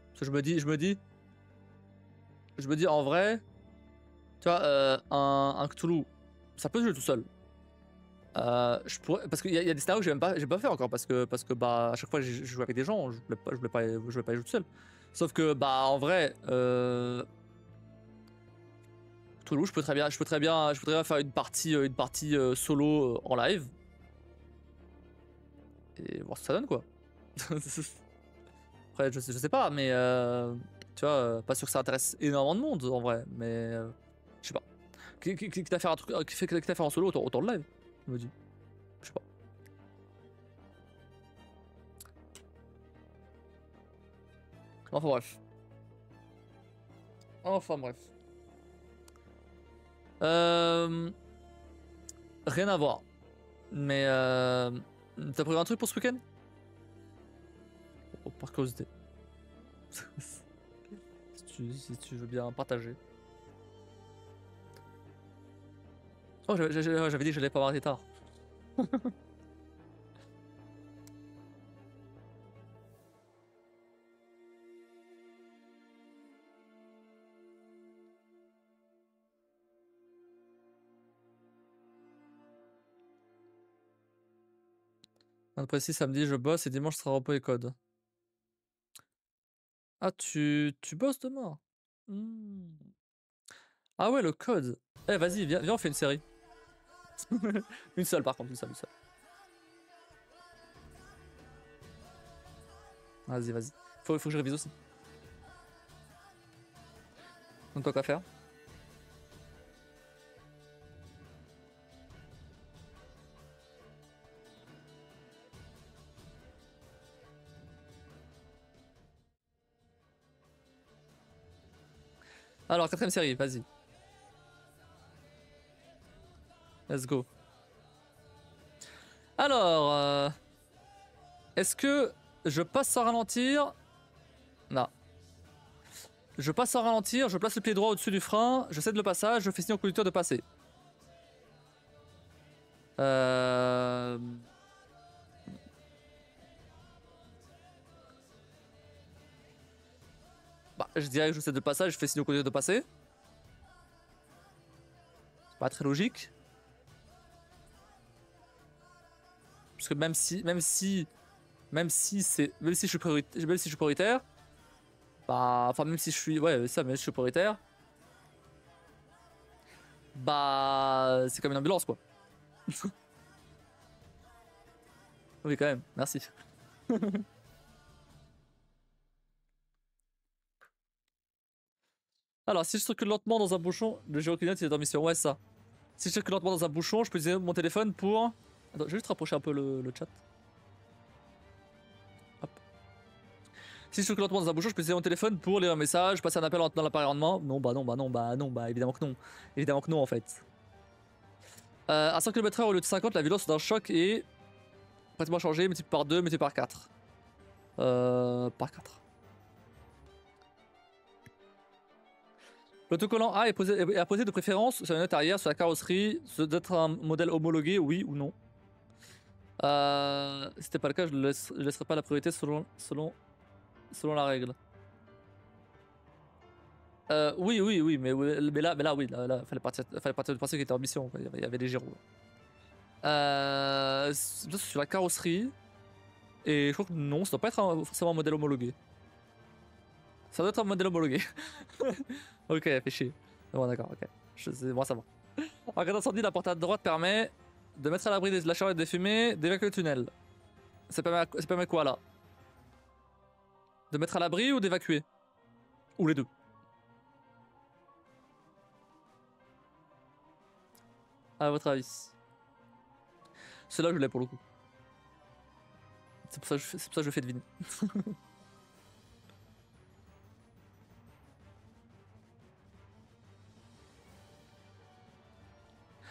Parce que je me dis en vrai, tu vois, un Cthulhu, ça peut se jouer tout seul. Je pourrais, parce qu'il y a des scénarios que j'ai pas fait encore parce que bah à chaque fois que je joue avec des gens, je voulais pas y jouer tout seul. Sauf que bah en vrai, Cthulhu, je peux très bien faire une partie solo en live et voir ce que ça donne quoi. Après je sais pas, mais tu vois, pas sûr que ça intéresse énormément de monde en vrai, mais je sais pas. Quitte à faire un truc, quitte à faire en solo, autant le live, je me dis. Je sais pas. Enfin bref. Enfin bref. Rien à voir. Mais t'as prévu un truc pour ce week-end? Oh, par curiosité. Si tu veux bien partager. Oh, j'avais dit que j'allais pas m'arrêter tard. Précis, samedi je bosse et dimanche ce sera repos et code. Ah, tu bosses demain? Hmm. Ah ouais, le code. Eh, vas-y, viens, on fait une série. Une seule par contre, une seule. Vas-y. Faut que je révise aussi. Donc toi qu'à faire? Alors, quatrième série, vas-y. Let's go. Alors, est-ce que je passe sans ralentir? Non. Je passe sans ralentir, je place le pied droit au-dessus du frein, je cède le passage, je fais signe au conducteur de passer. Bah, je dirais que je cède le passage, je fais signe au conducteur de passer. C'est pas très logique. Parce que même si je suis prioritaire, bah, enfin même si je suis, ouais, ça, même si je suis prioritaire, bah, c'est comme une ambulance quoi. Oui quand même, merci. Alors, si je circule lentement dans un bouchon, le gyroclinote il est en mission, ouais ça. Si je circule lentement dans un bouchon, je peux utiliser mon téléphone pour... Attends, je vais juste rapprocher un peu le chat. Hop. Si je circule lentement dans un bouchon, je peux utiliser mon téléphone pour lire un message, passer un appel dans l'appareil rendement. Non, évidemment que non. Évidemment que non en fait. À 100 km/h au lieu de 50, la vitesse d'un choc est pratiquement changée, multiplié par 2, multiplié par 4. Par 4. L'autocollant A est apposé de préférence sur la note arrière, sur la carrosserie. Ce doit être un modèle homologué, oui ou non. Si c'était pas le cas, je laisserai pas la priorité selon la règle. Oui, mais là, oui, là, fallait partir du principe qu'il était en mission. Il y avait des gyros. C'est sur la carrosserie. Et je crois que non, ça doit pas être forcément un modèle homologué. Ça doit être un modèle homologué. Ok, fait chier. Bon, d'accord, ok. Moi, ça va. En cas d'incendie, la porte à droite permet de mettre à l'abri de la chaleur et des fumées, d'évacuer le tunnel. Ça permet quoi là? De mettre à l'abri ou d'évacuer? Ou les deux? À votre avis? Celui-là, je l'ai pour le coup. C'est pour ça que je fais deviner.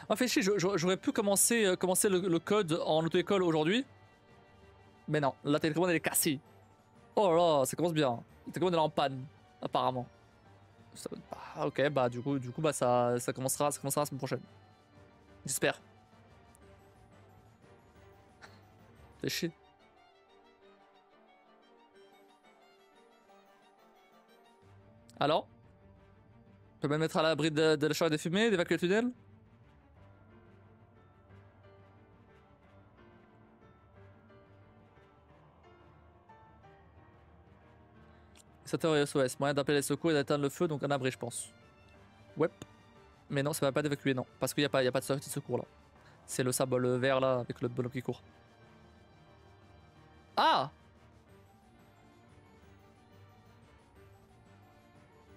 Ah, fait chier, j'aurais pu commencer le code en auto-école aujourd'hui. Mais non, la télécommande elle est cassée. Oh là là, ça commence bien. La télécommande elle est en panne, apparemment. Ah, ok, bah du coup bah ça commencera la semaine prochaine. J'espère. Fais chier. Alors? On peut même mettre à l'abri de la chaleur des fumées, d'évacuer le tunnel? Secteur SOS, moyen d'appeler les secours et d'atteindre le feu, donc un abri je pense. Ouais. Mais non, ça va pas d'évacuer, non. Parce qu'il y a pas de sortie de secours là. C'est le symbole vert là, avec le bonhomme qui court. Ah!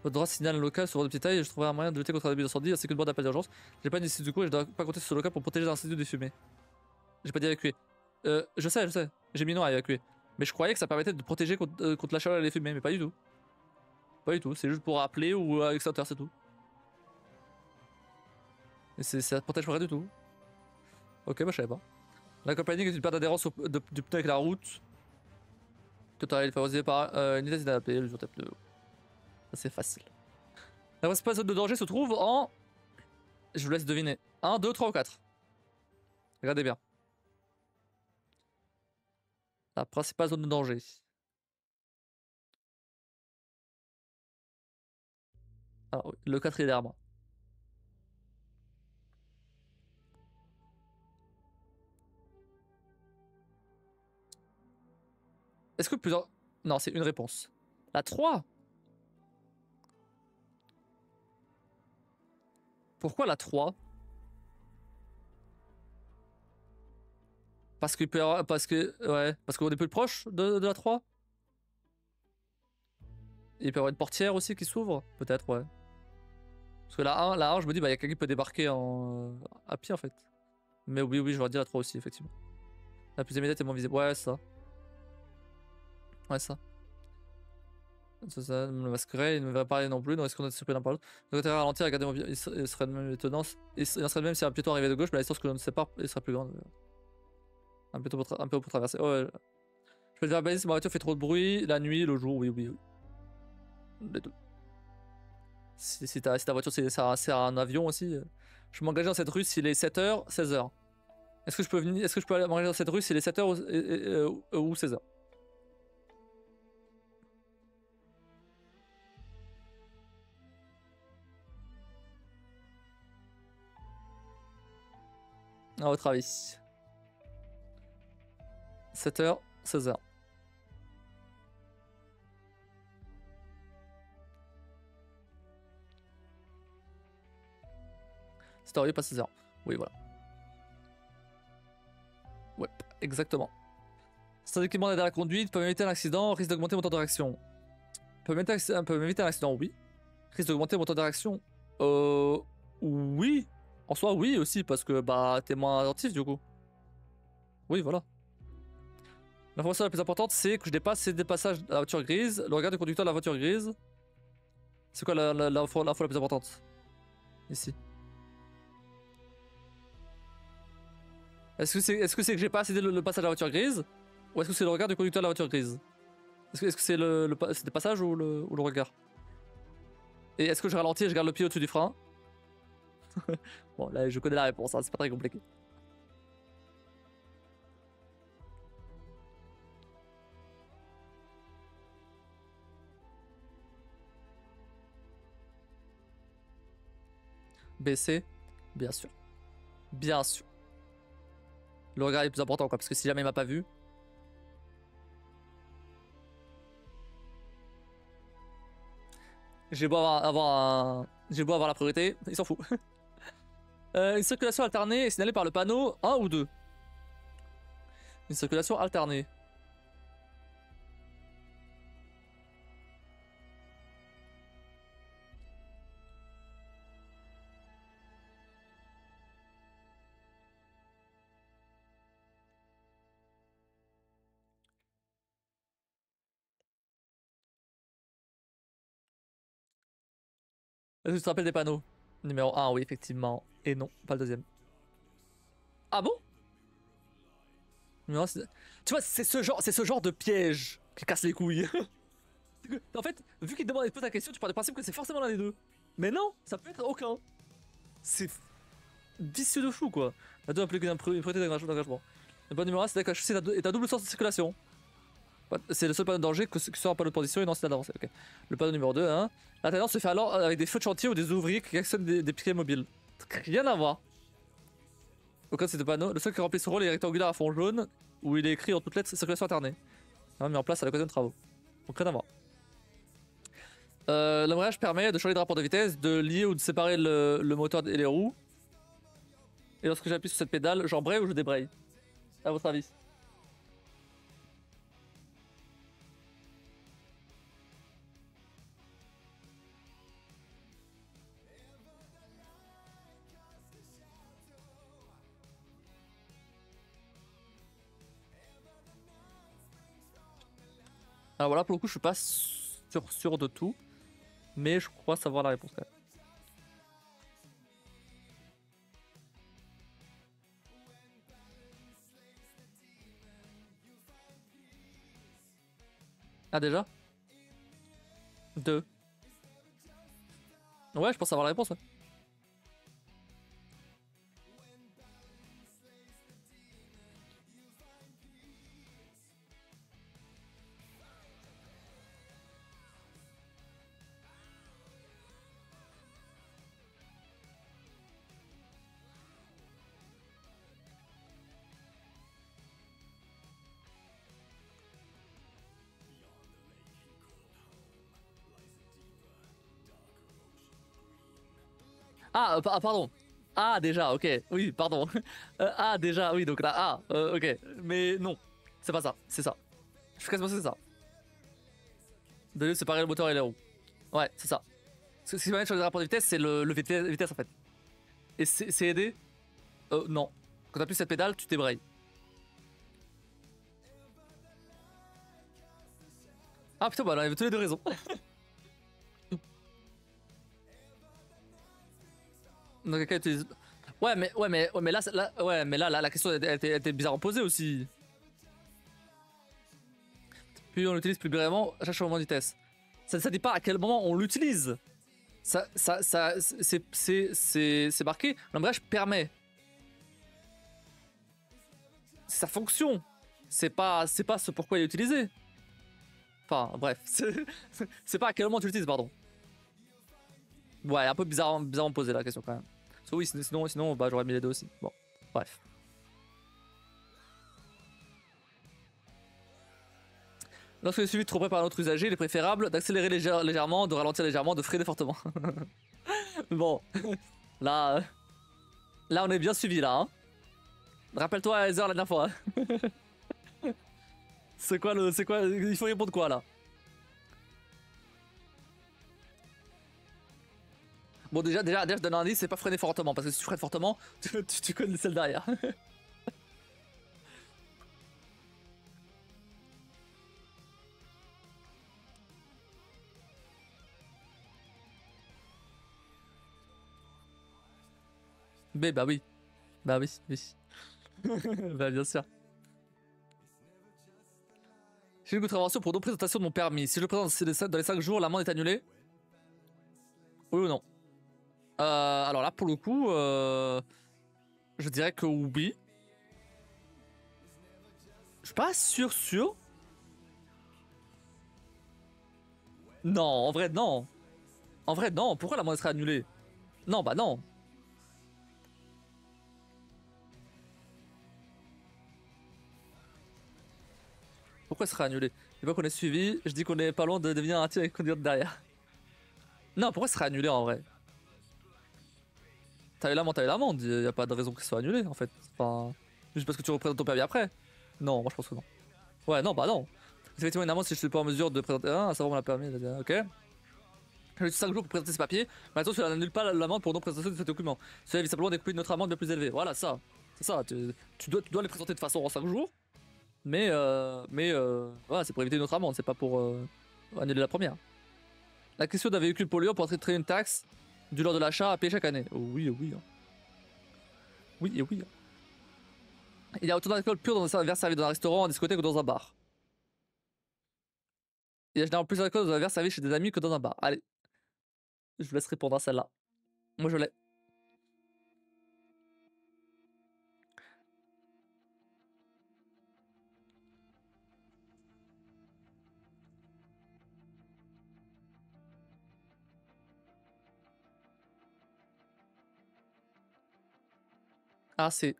Votre droit signal local sur votre petite taille, je trouverai un moyen de lutter contre un début d'incendie ainsi qu'une boîte d'appel d'urgence. J'ai pas une nécessité de secours et je dois pas compter sur ce local pour protéger l'incendie des fumées. J'ai pas dit évacuer. Je sais. J'ai mis non à évacuer. Mais je croyais que ça permettait de protéger contre la chaleur et les fumées, mais pas du tout. Pas du tout, c'est juste pour appeler ou avec extincteur, c'est tout. Et ça protège pas rien du tout. Ok, bah je savais pas. La compagnie est une perte d'adhérence du pneu avec la route. Total est favorisé par une vitesse inadaptée, le tape de. C'est facile. La principale zone de danger se trouve en. Je vous laisse deviner. 1, 2, 3 ou 4. Regardez bien. La principale zone de danger. Alors, oui, le 4 est derrière moi. Est-ce que plusieurs. Non, c'est une réponse. La 3. Pourquoi la 3? Parce qu'il peut y avoir. Parce que. Ouais. Parce qu'on est plus proche de la 3. Il peut y avoir une portière aussi qui s'ouvre. Peut-être, ouais. Parce que la 1, je me dis, bah, il y a quelqu'un qui peut débarquer à pied en fait. Mais oui, j'aurais dit la 3 aussi, effectivement. La plus immédiate est moins visible. Ouais, ça. Ouais, ça. Ça, le masquerait, il ne me va pas parler non plus, donc est-ce qu'on est surpris l'un par l'autre? Donc, à ralentir, regarder mon il serait de même étonnant. Il serait de même si un piéton arrivait de gauche, mais la distance que l'on nous sépare, il serait plus grande. Un peu pour traverser. Oh, ouais. Je peux te verbaliser si ma voiture fait trop de bruit, la nuit, le jour, oui. Les deux. Si ta voiture c'est un avion aussi. Je peux m'engager dans cette rue s'il est 7h, 16h. Est-ce que je peux venir, est-ce que je peux aller m'engager dans cette rue s'il est 7h ou 16h? À votre avis? 7h, 16h. Story pas 16h. Oui, voilà. Ouais, exactement. C'est un équipement d'aide à la conduite, peut éviter un accident, risque d'augmenter mon temps de réaction. Peut m'éviter un accident, oui. Risque d'augmenter mon temps de réaction. Oui. En soi, oui aussi, parce que bah t'es moins attentif du coup. Oui, voilà. L'information la plus importante, c'est que je dépasse ces dépassages de la voiture grise. Le regard du conducteur de la voiture grise. C'est quoi l'info la plus importante? Ici. Est-ce que c'est que j'ai pas assez le passage de la voiture grise? Ou est-ce que c'est le regard du conducteur de la voiture grise? Est-ce que c'est le passage ou le regard? Et est-ce que je ralentis et je garde le pied au-dessus du frein? Bon, là, je connais la réponse, hein, c'est pas très compliqué. Baisser, bien sûr. Bien sûr. Le regard est plus important, quoi, parce que si jamais il m'a pas vu. J'ai beau J'ai beau avoir la priorité, il s'en fout. Une circulation alternée est signalée par le panneau 1 ou 2. Une circulation alternée. Est-ce que tu te rappelles des panneaux? Numéro 1, oui, effectivement. Et non, pas le deuxième. Ah bon? Numéro 1, Tu vois, c'est ce genre de piège qui casse les couilles. En fait, vu qu'il te demande et te pose la question, tu pars du principe que c'est forcément l'un des deux. Mais non, ça peut être aucun. C'est vicieux de fou quoi. La 2 implique une priorité d'engagement. Le point numéro 1, c'est que la chaussée est à double sens de circulation. C'est le seul panneau de danger que ce soit un panneau de position et non c'est d'avancée. Okay. Le panneau numéro 2, hein. La tendance se fait alors avec des feux de chantier ou des ouvriers qui actionnent des piquets mobiles. Rien à voir. Aucun de ces deux panneaux. Le seul qui remplit ce rôle est rectangulaire à fond jaune où il est écrit en toutes lettres circulation alternée. Mis en place à l'occasion de travaux. Donc rien à voir. L'embrayage permet de changer de rapport de vitesse, de lier ou de séparer le moteur et les roues. Et lorsque j'appuie sur cette pédale, j'embraye ou je débraye? À votre avis? Alors voilà, pour le coup, je suis pas sûr de tout, mais je crois savoir la réponse quand même. Ah déjà? 2. Ouais, je pense savoir la réponse. Ouais. Ah, pardon. Ah, déjà, ok. Oui, pardon. Ah, déjà, oui, donc là, ah, ok. Mais non, c'est pas ça, c'est ça. Je suis quasiment sûr que c'est ça. De lieu de séparer le moteur et les roues. Ouais, c'est ça. Ce qui permet de changer le rapport de vitesse, c'est le vitesse en fait. Et c'est aidé non. Quand t'appuies cette pédale, tu débrayes. Ah putain, bah là, il y avait tous les deux raisons. Donc quelqu'un utilise. Ouais, mais là, la question elle était bizarrement posée aussi. Puis on l'utilise plus vraiment à chaque changement de vitesse. Ça dit pas à quel moment on l'utilise. C'est marqué. L'embrayage permet. C'est sa fonction. C'est pas ce pourquoi il est utilisé. Enfin, bref. C'est pas à quel moment tu l'utilises, pardon. Ouais, un peu bizarrement posé la question quand même. Parce que oui, sinon bah, j'aurais mis les deux aussi. Bon, bref. Lorsque le suivi trop près par un autre usager, il est préférable d'accélérer légèrement, de ralentir légèrement, de freiner fortement. Bon, là, là on est bien suivi là. Hein. Rappelle-toi Heather la dernière fois. C'est quoi il faut répondre quoi là? Bon déjà je donne un indice, c'est pas freiner fortement parce que si tu freines fortement, tu connais celle derrière. Mais bah oui, oui. Bah bien sûr. J'ai une contravention pour non-présentation de mon permis. Si je le présente dans les 5 jours, l'amende est annulée? Oui ou non? Alors là, pour le coup, je dirais que oui. Je suis pas sûr. Non, en vrai, non. En vrai, non. Pourquoi l'amende serait annulée? Non, bah non. Pourquoi elle serait annulée? Je dis pas qu'on est suivi, je dis qu'on est pas loin de devenir un tir avec conduire de derrière. Non, pourquoi elle serait annulée en vrai? T'as eu l'amende, y a pas de raison que ce soit annulé en fait. Enfin, juste parce que tu représentes ton permis après. Non, moi je pense que non. Ouais, non, bah non. C'est effectivement une amende si je suis pas en mesure de présenter un, à savoir mon permis. Ok. J'ai 5 jours pour présenter ses papiers. Maintenant, cela n'annule pas l'amende pour non-présentation de ce document. Cela évite simplement d'écouter notre amende bien plus élevée. Voilà, ça. C'est ça. Tu dois les présenter de façon en 5 jours. Mais voilà, c'est pour éviter une autre amende, c'est pas pour annuler la première. La question d'un véhicule polluant pour traiter une taxe du lors de l'achat à payer chaque année. Oh, oui, oui. Hein. Oui et oui. Il y a autant d'alcool pur dans un verre servi dans un restaurant, en discothèque ou dans un bar. Il y a généralement plus d'alcool dans un verre servi chez des amis que dans un bar. Allez, je vous laisse répondre à celle-là. Moi je l'ai. Ah c'est...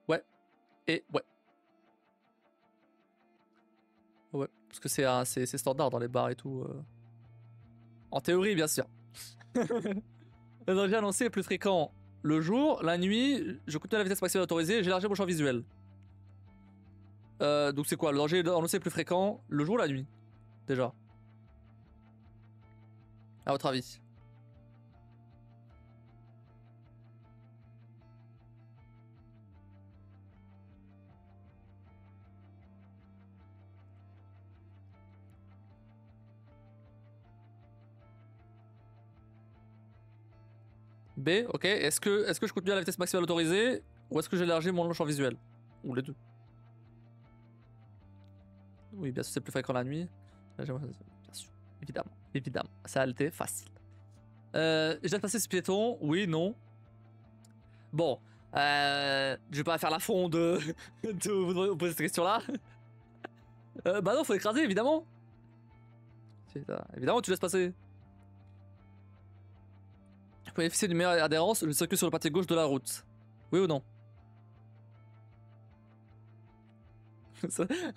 Ouais. Et ouais. Ouais. Parce que c'est standard dans les bars et tout. En théorie bien sûr. Le danger annoncé est plus fréquent le jour, la nuit, je continue à la vitesse maximale autorisée, j'ai élargi mon champ visuel. Donc c'est quoi? Le danger annoncé est plus fréquent le jour ou la nuit? Déjà. À votre avis? B, ok. Est-ce que je continue à la vitesse maximale autorisée ou est-ce que j'élargis mon champ visuel? Ou les deux. Oui, bien sûr, c'est plus fréquent la nuit. Bien sûr, évidemment, évidemment. Ça a été facile. Je viens de passer ce piéton, oui, non. Bon, je vais pas faire la fond de, de vous poser cette question-là. Bah non, faut écraser, évidemment. Évidemment, tu laisses passer. Pour bénéficier d'une meilleure adhérence, je circule sur le côté gauche de la route. Oui ou non?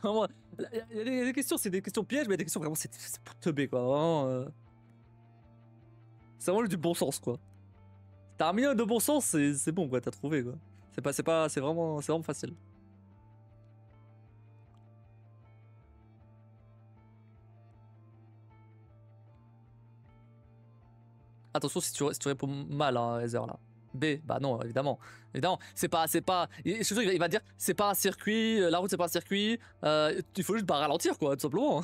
Vraiment, il y a des questions, c'est des questions pièges, mais il y a des questions vraiment, c'est pour teubé quoi. Vraiment, c'est vraiment du bon sens quoi. T'as un minimum de bon sens, c'est bon quoi, t'as trouvé quoi. C'est vraiment facile. Attention si tu réponds mal, hein, Heather là. B, bah non, évidemment. Évidemment, c'est pas. Je suis sûr qu'il va dire, c'est pas un circuit, la route c'est pas un circuit, il faut juste pas ralentir quoi, tout simplement.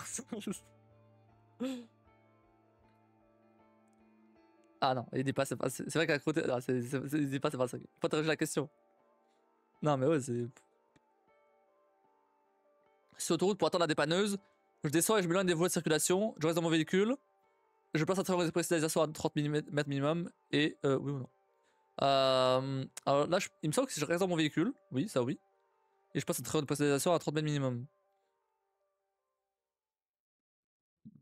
Ah non, il dit pas, c'est vrai qu'à côté. Non, il dit pas, c'est pas ça. Faut interroger la question. Non, mais ouais, c'est. Sur l'autoroute pour attendre la dépanneuse, je descends et je m'éloigne des voies de circulation, je reste dans mon véhicule, je passe à travers les précisations à 30 mètres minimum, et oui ou non. Alors là, il me semble que si je reste dans mon véhicule, oui, ça oui, et je passe à travers les précisations à 30 mètres minimum.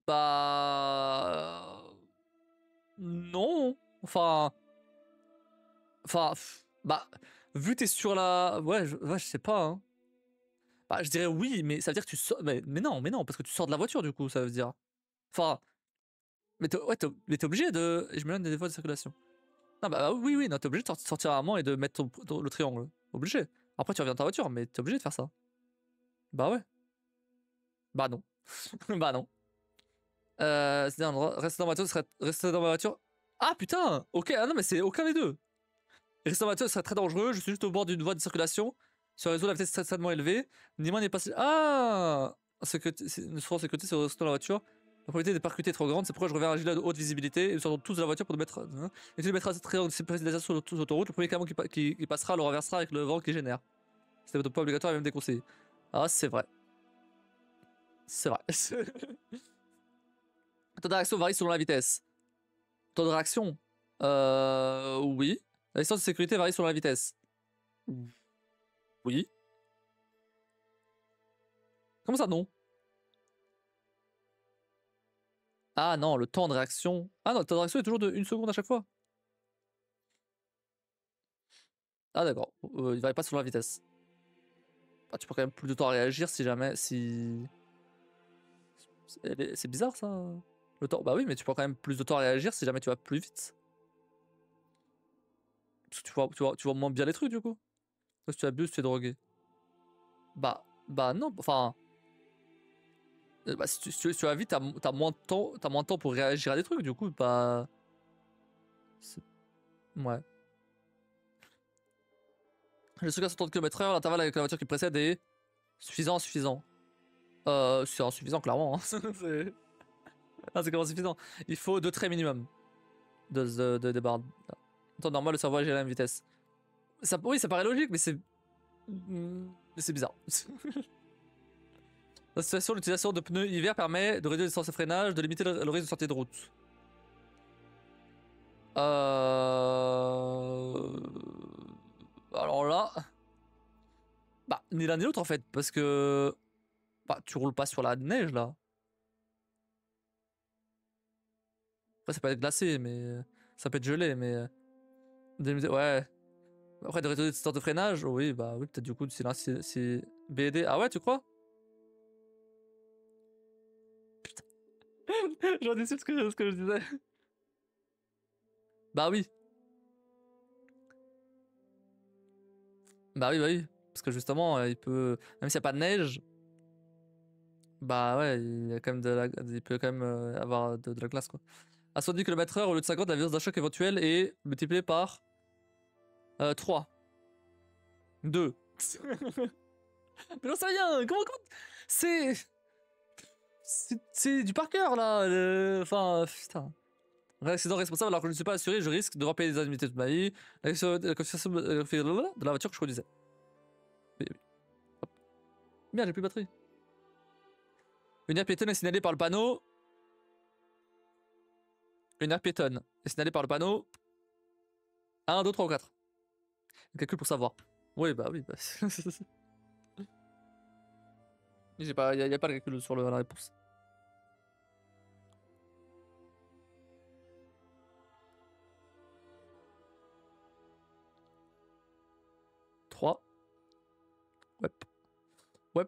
Bah. Non. Enfin. Bah. Vu que t'es sur la. Ouais, je sais pas, hein. Bah, je dirais oui, mais ça veut dire que tu sors. Mais non, parce que tu sors de la voiture, du coup, ça veut dire. Enfin. Mais t'es obligé de. Je me donne des voies de circulation. Non, bah oui, non, t'es obligé de sortir à un moment et de mettre le triangle. Obligé. Après, tu reviens dans ta voiture, mais t'es obligé de faire ça. Bah ouais. Bah non. Bah non. C'est-à-dire, rester dans ma voiture serait. Rester dans ma voiture. Ah putain! Ok, ah non, mais c'est aucun des deux. Rester dans ma voiture serait très dangereux, je suis juste au bord d'une voie de circulation. Sur le réseau, la vitesse est extrêmement élevée. Ni moins n'est pas. Ah! Une source de sécurité, c'est rester dans la voiture. La probabilité des percuter est trop grande, c'est pourquoi je reviens à un gilet de haute visibilité et nous sortons tous de la voiture pour nous mettre. Et tu mettras cette triangle de sécurisation sur l'autoroute. Le premier camion qui passera le renversera avec le vent qu'il génère. C'est donc pas obligatoire et même déconseillé. Ah, c'est vrai. C'est vrai. Le taux de réaction varie selon la vitesse. Taux de réaction oui. La distance de sécurité varie selon la vitesse. Oui. Comment ça, non? Ah non, le temps de réaction. Ah non, le temps de réaction est toujours de 1 seconde à chaque fois. Ah d'accord, il varie pas selon la vitesse. Ah, tu prends quand même plus de temps à réagir si jamais. Si. C'est bizarre ça. Le temps. Bah oui, mais tu prends quand même plus de temps à réagir si jamais tu vas plus vite. Parce que tu vois moins bien les trucs du coup. Parce que tu abuses, tu es drogué. Bah non, enfin. Bah, si tu vas vite, t'as moins de temps pour réagir à des trucs, du coup, bah. Ouais. Je suis à 130 km/h, l'intervalle avec la voiture qui précède est suffisant. C'est insuffisant, clairement. Hein. C'est comment suffisant. Il faut 2 traits minimum de barres. En temps normal, le cerveau agit à la même vitesse. Oui, ça paraît logique, mais c'est. C'est bizarre. Dans cette situation, l'utilisation de pneus hiver permet de réduire les distances de freinage, de limiter le risque de sortie de route. Alors là... Bah, ni l'un ni l'autre en fait, parce que... Bah, tu roules pas sur la neige là. Après, ça peut être glacé, mais... Ça peut être gelé, mais... Ouais. Après, de réduire les distances de freinage, oui, bah oui, peut-être du coup, c'est BD. Ah ouais, tu crois? Putain. J'en ai su ce que je disais. Bah oui. Bah oui, bah oui. Parce que justement, il peut... Même s'il n'y a pas de neige... Bah ouais, il y a quand même il peut quand même avoir de la glace quoi. À 70 km/h au lieu de 50, la vitesse d'un choc éventuelle est multipliée par 3. 2. Mais j'en sais rien, comment... C'est... C'est du par cœur là. Enfin, putain. Un accident responsable alors que je ne suis pas assuré, je risque de devoir payer des indemnités toute ma vie. La confiscation de la voiture que je conduisais. Oui, oui. Hop. Merde, j'ai plus de batterie. Une aire piétonne est signalée par le panneau. Une aire piétonne est signalée par le panneau. 1, 2, 3 ou 4. Un calcul pour savoir. Oui, bah oui. Bah... J'ai pas, y a pas de calcul sur la réponse. Trois. Ouais. Ouais.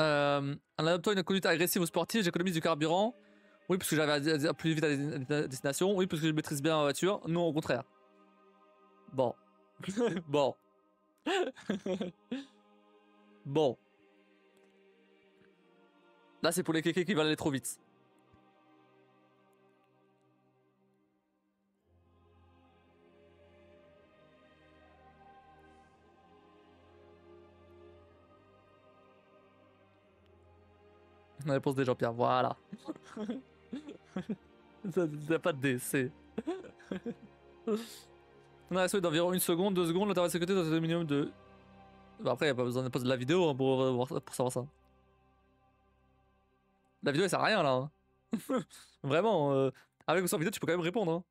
En adoptant une conduite agressive ou sportive, j'économise du carburant. Oui, parce que j'arrive plus vite à la destination. Oui, parce que je maîtrise bien la voiture. Non, au contraire. Bon. Bon. Bon. Là, c'est pour les kékés qui veulent aller trop vite. La réponse des Jean-Pierre, voilà. Ça n'a pas de D, c'est. On a un souhait d'environ 1 seconde, 2 secondes, l'intervalle de sécurité doit être au minimum de. Bah après, il n'y a pas besoin de la vidéo hein, pour savoir ça. La vidéo elle sert à rien là. Hein. Vraiment, avec ou sans vidéo, tu peux quand même répondre. Hein.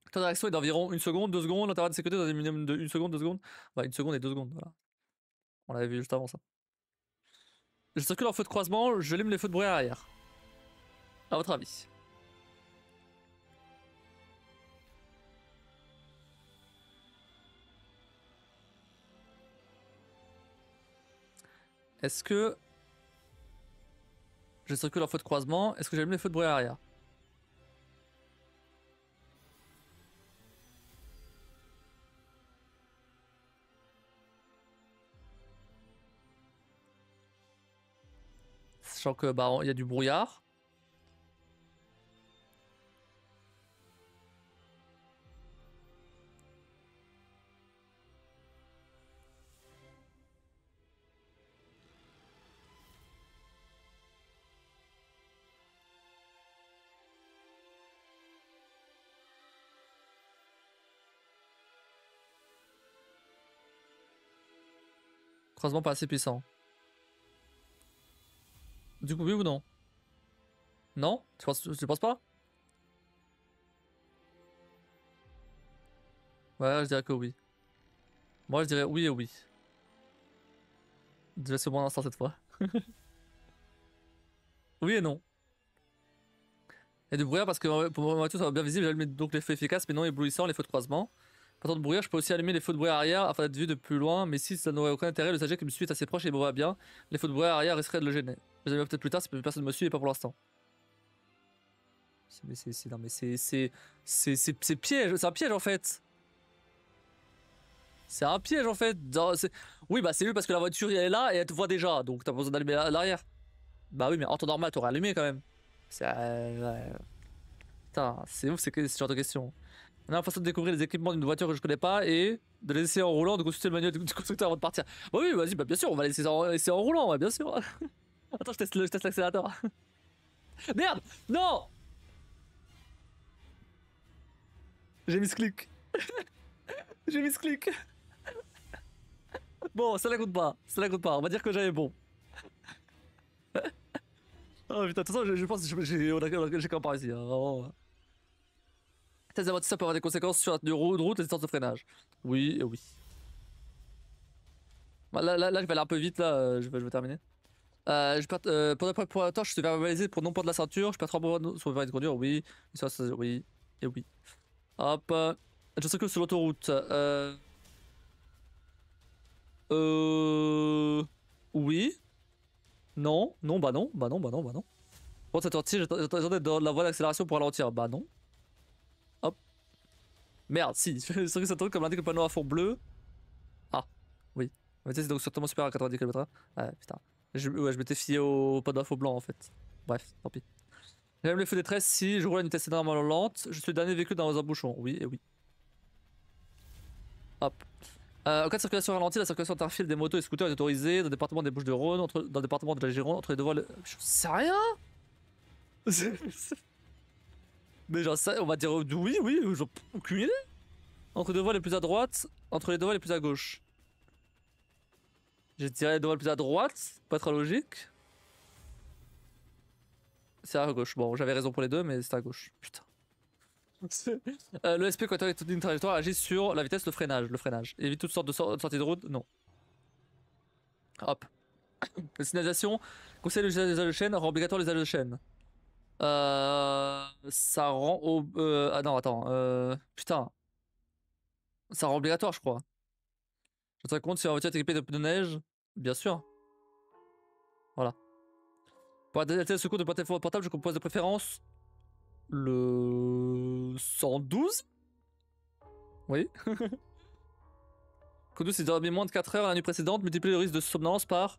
Le temps de réaction est d'environ 1 seconde, 2 secondes, l'intervalle de sécurité doit être au minimum de 1 seconde, 2 secondes. Bah, 1 seconde et 2 secondes, voilà. On l'avait vu juste avant ça. Je circule en feu de croisement, je lime les feux de brouillard arrière. À votre avis? Est-ce que je circule en feu de croisement? Est-ce que j'allume les feux de brouillard arrière? Sachant que bah il y a du brouillard. Croisement pas assez puissant. Du coup, oui ou non? Non? Tu penses pas? Ouais, je dirais que oui. Moi, je dirais oui et oui. Je laisse au moins un instant cette fois. Oui et non. Il y a du brouillard parce que pour ma voiture ça va bien visible, j'allume donc les feux efficaces mais non éblouissants, les feux de croisement. Par contre de brouillard, je peux aussi allumer les feux de brouillard arrière afin d'être vu de plus loin, mais si ça n'aurait aucun intérêt, le stagiaire qui me suit est assez proche et me voit bien, les feux de brouillard arrière risqueraient de le gêner. Je les peut-être plus tard si personne ne me suit et pas pour l'instant. Mais non mais c'est piège, c'est un piège en fait. C'est un piège en fait. Oui bah c'est lui parce que la voiture elle est là et elle te voit déjà, donc t'as pas besoin d'allumer l'arrière. Bah oui mais en temps normal t'aurais allumé quand même. C'est... Putain, c'est ouf ce genre de question. On a la façon de découvrir les équipements d'une voiture que je connais pas et de les laisser en roulant, de consulter le manuel du constructeur avant de partir. Bah oui, vas-y, bah bien sûr, on va laisser en roulant, ouais, bien sûr. Attends, je teste l'accélérateur. Merde, non. J'ai mis ce clic. J'ai mis ce clic. Bon, ça la compte pas. Ça la compte pas. On va dire que j'avais bon. Oh putain, de toute façon, je pense que j'ai quand même pas réussi. Hein, vraiment. Test d'amortisseur peut avoir des conséquences sur la tenue de route et les distances de freinage. Oui, et oui. Bah, là, je vais aller un peu vite, là, je vais terminer. Pour la torche, je suis verbalisé pour non-port de la ceinture. Je perds 3 points sur le permis de conduire, oui. Oui, et oui. Hop. Je circule sur l'autoroute. Oui. Non. Non, bah non. Bah non, bah non, bah non. Pour cette sortie, j'attendais dans la voie d'accélération pour ralentir. Bah non. Hop. Merde, si. Je suis sur cette route comme l'indique le panneau à fond bleu. Ah, oui. Mais tu sais, c'est donc sûrement supérieur à 90 km/h. Ouais, putain. Ouais, je m'étais fié au panneau à faux blanc en fait. Bref, tant pis. J'aime les feux des tresses si je roule à une vitesse énormément lente. Je suis le dernier véhicule dans un bouchon. Oui, et oui. Hop. En cas de circulation ralentie, la circulation interfile des motos et scooters est autorisée dans le département des Bouches-du-Rhône, dans le département de la Gironde, entre les deux voies. Je sais rien. Mais genre ça, on va dire oui, oui, genre aucune idée. Entre deux voies les plus à droite, entre les deux voies les plus à gauche. Je dirais les deux voies les plus à droite, pas très logique. C'est à gauche. Bon, j'avais raison pour les deux, mais c'est à gauche. Putain. Le SP, quand tu as une trajectoire, agit sur la vitesse, le freinage. Évite toutes sortes de sorties de route, non. Hop. Signalisation. Conseil l'usage de chaîne, rend obligatoire l'usage de chaîne. Ça rend au. Ah non, attends. Putain. Ça rend obligatoire, je crois. Je te compte si la voiture est équipée de pneus de neige. Bien sûr. Voilà. Pour adapter le secours de téléphone portable, je compose de préférence le 112. Oui. Conduire s'est dormi moins de 4 heures la nuit précédente, multiplier le risque de somnolence par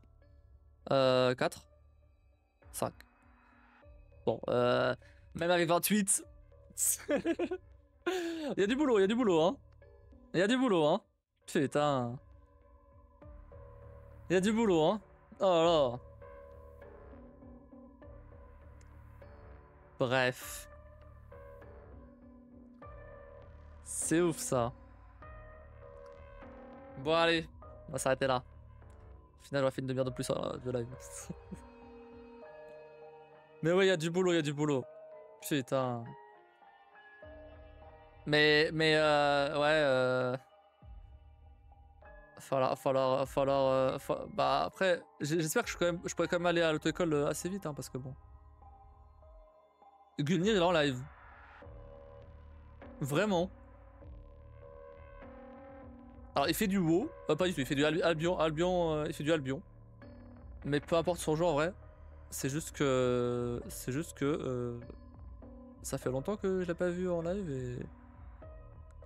4. 5. Bon, même avec 28. Il y a du boulot, il y a du boulot, hein. Il y a du boulot, hein. Putain. Il y a du boulot, hein. Oh là là. Bref. C'est ouf ça. Bon allez, on va s'arrêter là. Au final, on va faire une demi-heure de plus de live. Mais ouais, il y a du boulot, il y a du boulot. Putain. Mais ouais. Bah après, j'espère que je pourrais quand même aller à l'auto-école assez vite, hein, parce que bon. Gunir il est en live. Vraiment. Alors il fait du WoW, pas du tout, il fait du Albion, il fait du Albion. Mais peu importe son jeu en vrai, c'est juste que ça fait longtemps que je l'ai pas vu en live et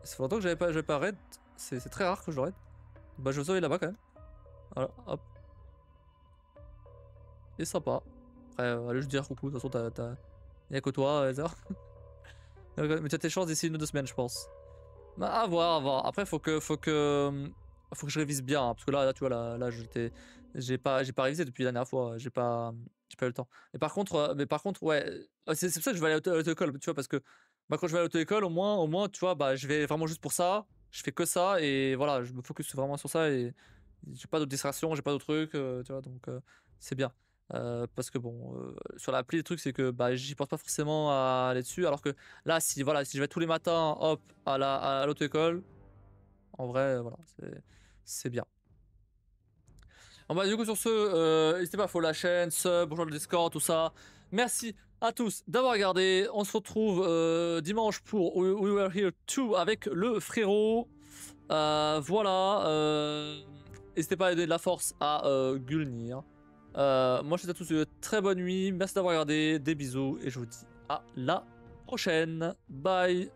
ça fait longtemps que j'avais pas raid. C'est très rare que je le raid. Bah je vais là-bas quand même. Voilà, hop. Il est sympa. Après, allez juste dire coucou, de toute façon y'a que toi, Heather. Mais tu as tes chances d'ici 1 ou 2 semaines, je pense. Bah, à voir, à voir. Après, faut que je révise bien, hein, parce que là tu vois, là j'ai pas révisé depuis la dernière fois. J'ai pas eu le temps. Mais par contre, ouais, c'est pour ça que je vais aller à l'auto-école, tu vois, parce que bah, quand je vais à l'auto-école, au moins, tu vois, bah, je vais vraiment juste pour ça. Je fais que ça et voilà, je me focus vraiment sur ça et j'ai pas d'autres distractions, j'ai pas d'autres trucs, tu vois, donc c'est bien. Parce que bon, sur l'appli, le truc c'est que bah, j'y pense pas forcément à aller dessus, alors que là, si je vais tous les matins, hop, à l'auto-école, en vrai, voilà, c'est bien. Bon bah du coup sur ce, n'hésitez pas à follow la chaîne, sub, rejoindre le Discord, tout ça. Merci à tous d'avoir regardé. On se retrouve dimanche pour We Were Here 2 avec le frérot. Voilà. N'hésitez pas à donner de la force à Gulnir. Moi je vous souhaite à tous une très bonne nuit. Merci d'avoir regardé. Des bisous et je vous dis à la prochaine. Bye.